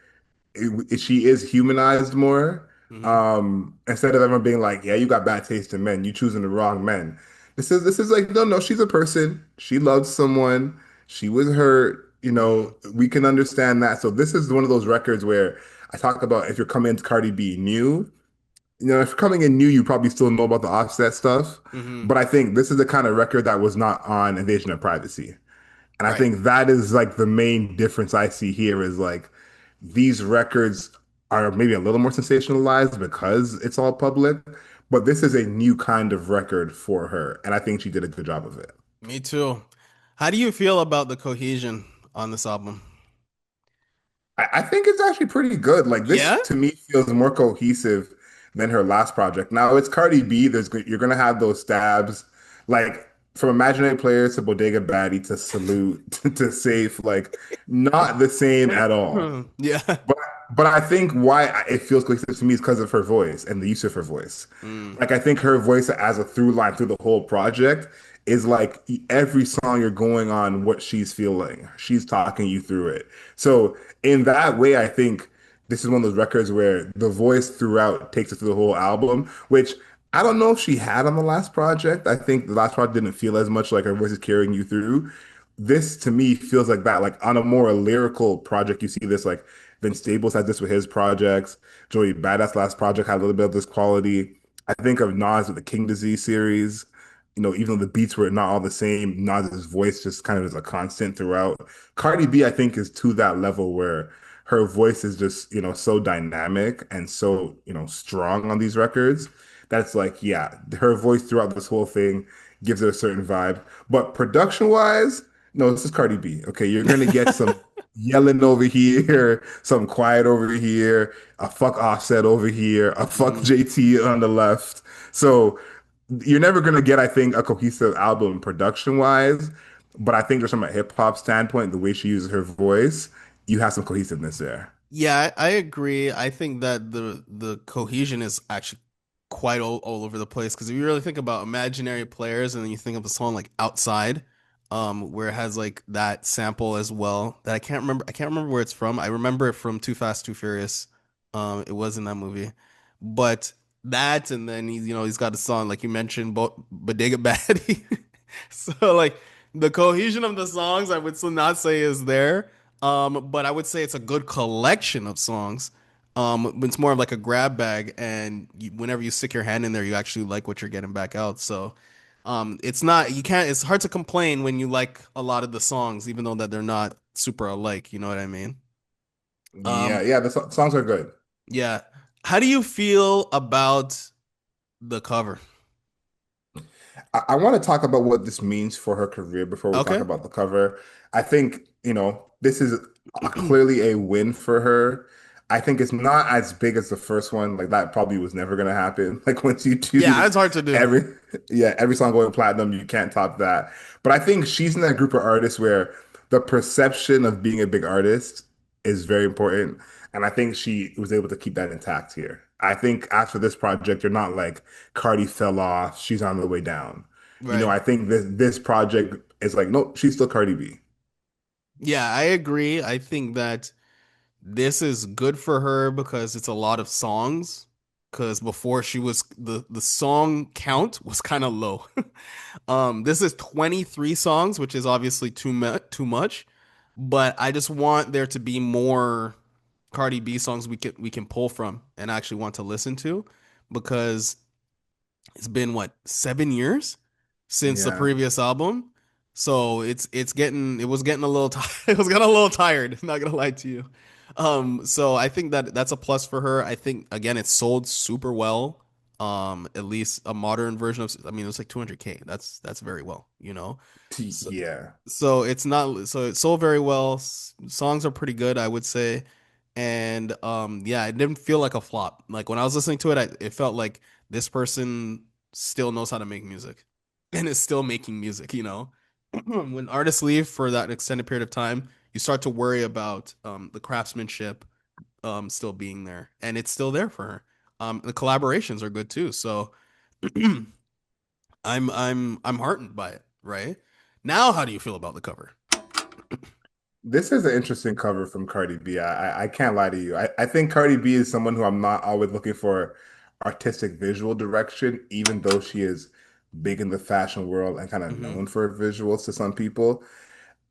she is humanized more. Hmm. Instead of everyone being like, "Yeah, you got bad taste in men. You choosing the wrong men." This is like, no, no. She's a person. She loves someone. She was hurt. Hmm. We can understand that. So this is one of those records where I talk about if you're coming into Cardi B new. If you're coming in new, you probably still know about the Offset stuff. Hmm. But I think this is the kind of record that was not on Invasion of Privacy. And I Right. think that is like the main difference I see here is like these records are maybe a little more sensationalized because it's all public, but this is a new kind of record for her. And I think she did a good job of it. Me too. How do you feel about the cohesion on this album? I think it's actually pretty good. Like this Yeah? to me feels more cohesive than her last project. Now it's Cardi B. You're gonna have those stabs, like from imaginary players to Bodega Baddie to Salute to Safe, like not the same at all. Yeah. But but I think why it feels cohesive to me is because of her voice and the use of her voice. Mm, Like I think her voice as a through line through the whole project is like every song you're going on what she's feeling. She's talking you through it. So in that way, I think this is one of those records where the voice throughout takes it through the whole album, which I don't know if she had on the last project. I think the last project didn't feel as much like her voice is carrying you through. this to me feels like that. Like on a more lyrical project, you see this like Vince Staples had this with his projects. Joey Badass last project had a little bit of this quality. I think of Nas with the King Disease series. Even though the beats were not all the same, Nas's voice just kind of is a constant throughout. Cardi B, I think, is to that level where her voice is just, so dynamic and so, strong on these records. That's like, yeah, her voice throughout this whole thing gives it a certain vibe. But production wise, no, this is Cardi B. Okay, you're gonna get some yelling over here, some quiet over here, a fuck Offset over here, a fuck Mhm. JT on the left. So you're never gonna get, I think, a cohesive album production wise. But I think just from a hip hop standpoint, the way she uses her voice, you have some cohesiveness there. Yeah, I agree. I think that the cohesion is actually quite all over the place because if you really think about imaginary players and then you think of the song like Outside, where it has like that sample as well that I can't remember where it's from. I remember it from Too Fast, Too Furious. It was in that movie. But that and then he's got a song like you mentioned, Bodega Baddie. So like the cohesion of the songs I would still not say is there. But I would say it's a good collection of songs. It's more of like a grab bag, and whenever you stick your hand in there, you actually like what you're getting back out. So, it's not you can't. It's hard to complain when you like a lot of the songs, even though that they're not super alike. You know what I mean? Yeah, Um, yeah, the songs are good. yeah. How do you feel about the cover? I want to talk about what this means for her career before we talk Okay. about the cover. I think, this is clearly a win for her. I think it's not as big as the first one. Like that probably was never going to happen. Like once you Yeah, do it's hard to do. every, yeah, every song going platinum, you can't top that. But I think she's in that group of artists where the perception of being a big artist is very important. And I think she was able to keep that intact here. I think after this project, you're not like Cardi fell off, she's on the way down. Right. I think this project is like, nope, she's still Cardi B. Yeah, I agree. I think that this is good for her because it's a lot of songs. Because before she was the song count was kind of low. This is 23 songs, which is obviously too much. But I just want there to be more Cardi B songs we can pull from and actually want to listen to, because it's been what, 7 years since the Yeah. previous album. So it was getting a little it was getting a little tired, not gonna lie to you. So I think that that's a plus for her. I think again it sold super well. At least a modern version of, I mean, it was like 200K. That's very well. So, Yeah. so it's not so it sold very well. Songs are pretty good, I would say. And yeah, it didn't feel like a flop. Like when I was listening to it, it felt like this person still knows how to make music and is still making music. When artists leave for that extended period of time, you start to worry about the craftsmanship still being there, and it's still there for her. The collaborations are good too. So I'm heartened by it, right? Now, how do you feel about the cover? This is an interesting cover from Cardi B. I can't lie to you. I think Cardi B is someone who I'm not always looking for artistic visual direction, even though she is big in the fashion world and kind of Hmm. known for her visuals to some people.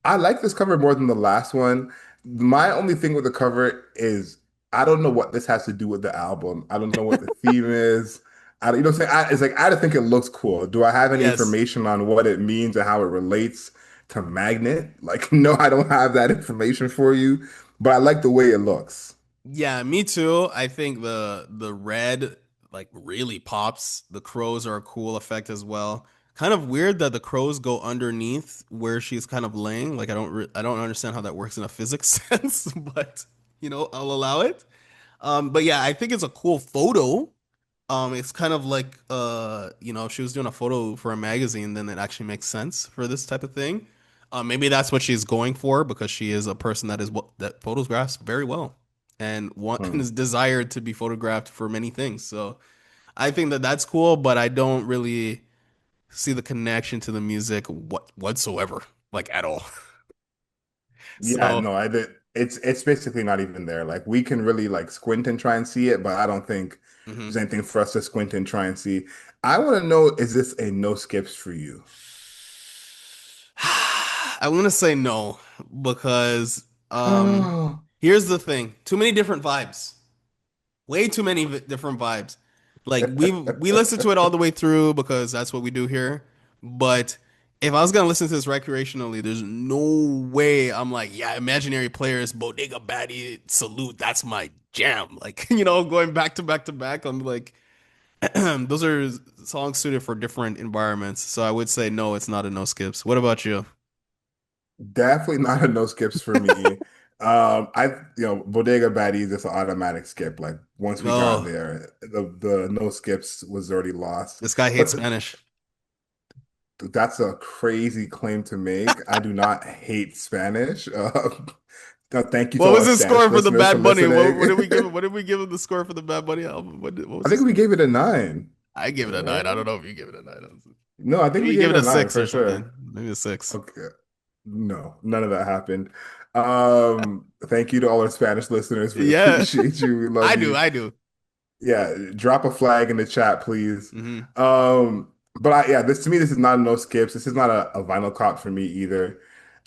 I like this cover more than the last one. My only thing with the cover is I don't know what this has to do with the album. I don't know what the theme is. What I'm saying? It's like I just think it looks cool. Do I have any Yes. information on what it means and how it relates to Magnet? Like, no, I don't have that information for you, but I like the way it looks. Yeah, me too. I think the red like really pops. The crows are a cool effect as well. Kind of weird that the crows go underneath where she's kind of laying. Like I don't understand how that works in a physics sense, but I'll allow it. But yeah, I think it's a cool photo. It's kind of like if she was doing a photo for a magazine, then it actually makes sense for this type of thing. Maybe that's what she's going for because she is a person that photographs very well and Hmm. is desired to be photographed for many things. So I think that that's cool, but I don't really see the connection to the music whatsoever, like at all. Yeah, So no, I did. It's basically not even there. Like we can really like squint and try and see it, but I don't think mhm. there's anything for us to squint and try and see. I want to know, is this a no skips for you? I want to say no because Oh, here's the thing. Too many different vibes. Way too many different vibes. Like we listen to it all the way through because that's what we do here. But if I was gonna listen to this recreationally, there's no way I'm like, yeah, imaginary players, Bodega Baddie, salute, that's my jam. Like, going back to back to back. I'm like, those are songs suited for different environments. So I would say no, it's not a no skips. What about you? definitely not a no skips for me. Bodega Baddies is an automatic skip. Like once we got No, there, the no skips was already lost. this guy hates But Spanish. that's a crazy claim to make. I do not hate Spanish. Thank you to What all was our his Spanish score for the listeners for Bad Bunny? What listening. did we give him? What did we give him the score for the Bad Bunny album? What I was think his we score? gave it a 9, I give it a nine. I right? don't know if you give it a nine. No, I think Maybe we you gave give it it a a 9 six for or something. sure. Maybe a six. Okay. No, none of that happened. Thank you to all our Spanish listeners. We Yeah, appreciate you. We love I do. you. I do. Yeah, drop a flag in the chat, please. Hmm. Yeah, this to me, this is not a no skips. This is not a vinyl cop for me either.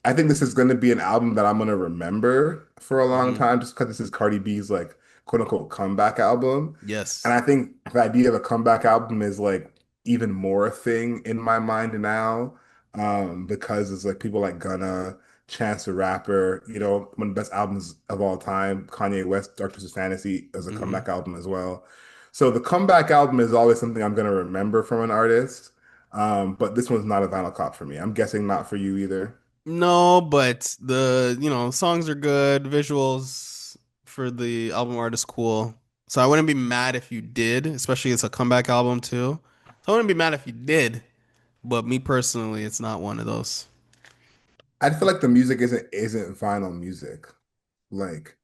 I think this is going to be an album that I'm going to remember for a long Hmm. time, just because this is Cardi B's like quote unquote comeback album. And Yes. I think the idea of a comeback album is like even more a thing in my mind now, because it's like people like Gunna, Chance the Rapper, one of the best albums of all time. Kanye West, Dark Twisted Fantasy is a Hmm. comeback album as well. So the comeback album is always something I'm going to remember from an artist. But this one's not a vinyl cop for me. I'm guessing not for you either. No, but the songs are good. Visuals for the album art is cool. So I wouldn't be mad if you did, especially it's a comeback album too. So I wouldn't be mad if you did, but me personally, it's not one of those. I feel like the music isn't vinyl music. Like,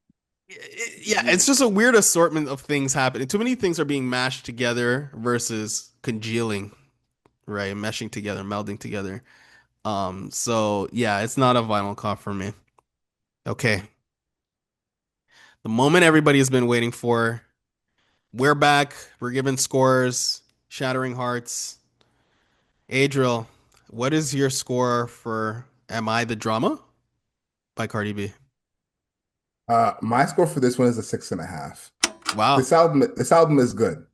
Yeah, it's just a weird assortment of things happening. Too many things are being mashed together versus congealing, right? Meshing together, melding together. So yeah, it's not a vinyl cop for me. Okay. The moment everybody has been waiting for. We're back. We're giving scores, shattering hearts. Adriel, what is your score for Am I the Drama by Cardi B? my score for this one is a 6.5. Wow. This album is good.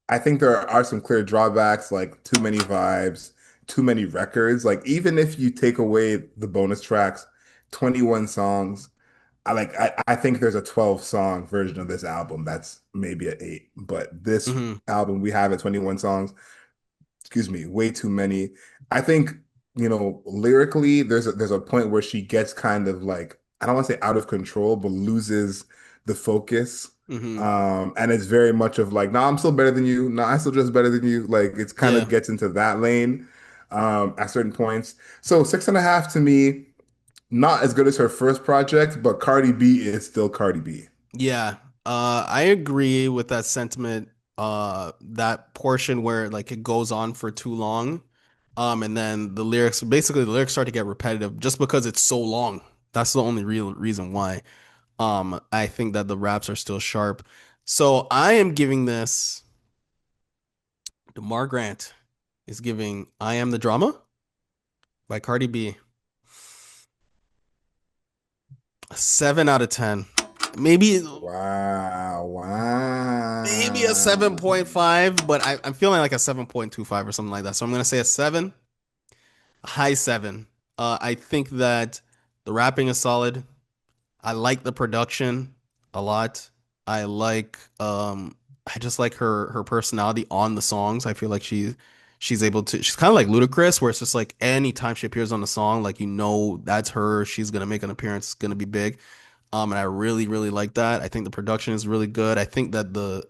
I think there are some clear drawbacks, like too many vibes, too many records. Like even if you take away the bonus tracks, 21 songs. I think there's a 12 song version of this album that's maybe an 8, but this Hmm. album we have at 21 songs, excuse me, way too many. I think, lyrically, there's a point where she gets kind of like, I don't want to say out of control, but loses the focus. Hmm. And it's very much of like, nah, I'm still better than you. Nah, I still dress better than you. Like it's kind Yeah. of gets into that lane at certain points. So 6.5 to me, not as good as her first project, but Cardi B is still Cardi B. Yeah. I agree with that sentiment. That portion where like it goes on for too long. And then the lyrics start to get repetitive just because it's so long. That's the only real reason why. I think that the raps are still sharp. So I am giving this. DeMar Grant is giving "I Am the Drama" by Cardi B a 7 out of 10. Maybe Wow, maybe a wow. 7.5, but I'm feeling like a 7.25 or something like that. So I'm gonna say a seven, a high seven. I think that the rapping is solid. I like the production a lot. I like I just like her personality on the songs. I feel like she's able to she's kind of like Ludacris where it's just like anytime she appears on the song like that's her, she's going to make an appearance, it's going to be big. And I really really like that. I think the production is really good. I think that the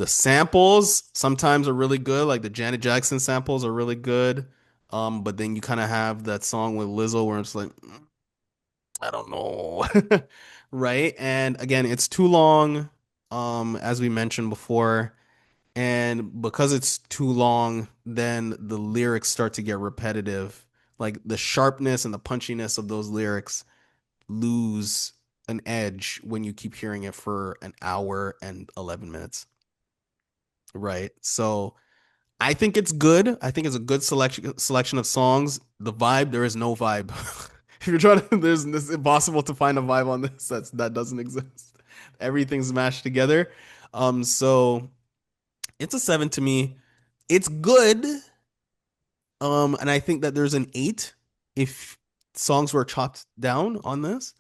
samples sometimes are really good, like the Janet Jackson samples are really good. But then you kind of have that song with Lizzo where it's like I don't know. Right? And again, it's too long, as we mentioned before. And because it's too long, then the lyrics start to get repetitive. Like the sharpness and the punchiness of those lyrics lose an edge when you keep hearing it for an hour and 11 minutes. Right? So I think it's good. I think it's a good selection of songs. The vibe, there is no vibe. If you're trying to, it's impossible to find a vibe on this. That doesn't exist. Everything's mashed together. So it's a 7 to me. It's good. And I think that there's an 8 if songs were chopped down on this,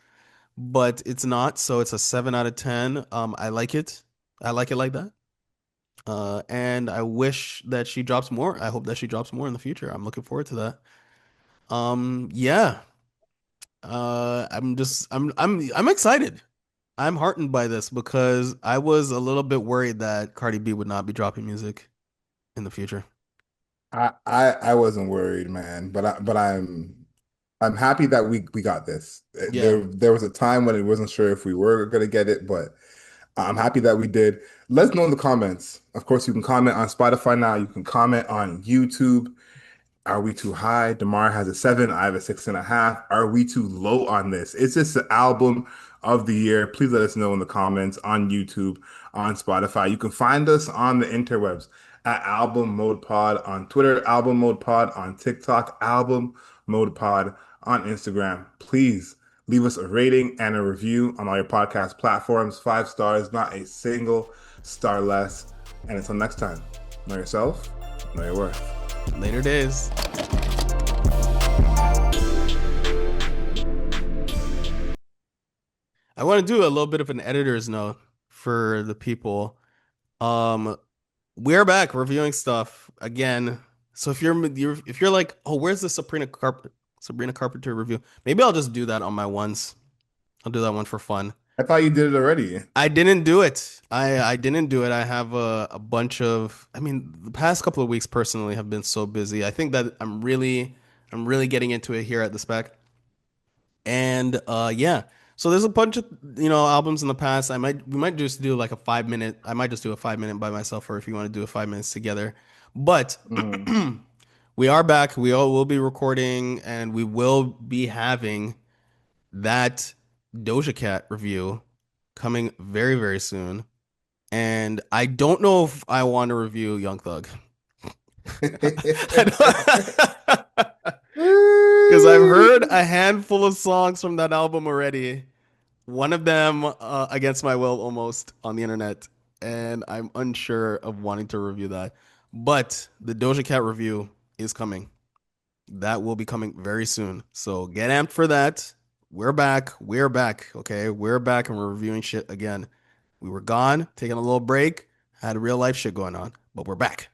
but it's not, so it's a 7 out of 10. I like it. I like it like that. And I wish that she drops more. I hope that she drops more in the future. I'm looking forward to that. Yeah. I'm excited. I'm heartened by this because I was a little bit worried that Cardi B would not be dropping music in the future. I wasn't worried, man, I'm happy that we got this. Yeah. There was a time when I wasn't sure if we were gonna get it, but I'm happy that we did. Let us know in the comments. Of course, you can comment on Spotify now. You can comment on YouTube. Are we too high? Démar has a 7. I have a 6.5. Are we too low on this? Is this the album of the year? Please let us know in the comments on YouTube, on Spotify. You can find us on the interwebs at Album Mode Pod on Twitter, Album Mode Pod on TikTok, Album Mode Pod on Instagram. Please leave us a rating and a review on all your podcast platforms. 5 stars, not a single star less. And until next time, know yourself, know your worth. Later days. I want to do a little bit of an editor's note for the people. Um, we're back reviewing stuff again. So if you're like, oh, where's the Sabrina Carpenter review? Maybe I'll just do that on my ones. I'll do that one for fun. I thought you did it already. I didn't do it. I didn't do it. I have a bunch of. I mean, the past couple of weeks personally have been so busy. I think that I'm really getting into it here at the spec. And yeah. So there's a bunch of albums in the past. We might just do like a 5 minute. I might just do a 5 minute by myself, or if you want to do a 5 minutes together. But Mhm. we are back. We all will be recording, and we will be having that Doja Cat review coming very, very soon. And I don't know if I want to review Young Thug. Because I've heard a handful of songs from that album already. One of them, against my will, almost on the internet, and I'm unsure of wanting to review that. But the Doja Cat review is coming. That will be coming very soon. So get amped for that. We're back. We're back. Okay, we're back, and we're reviewing shit again. We were gone, taking a little break, had real life shit going on, but we're back.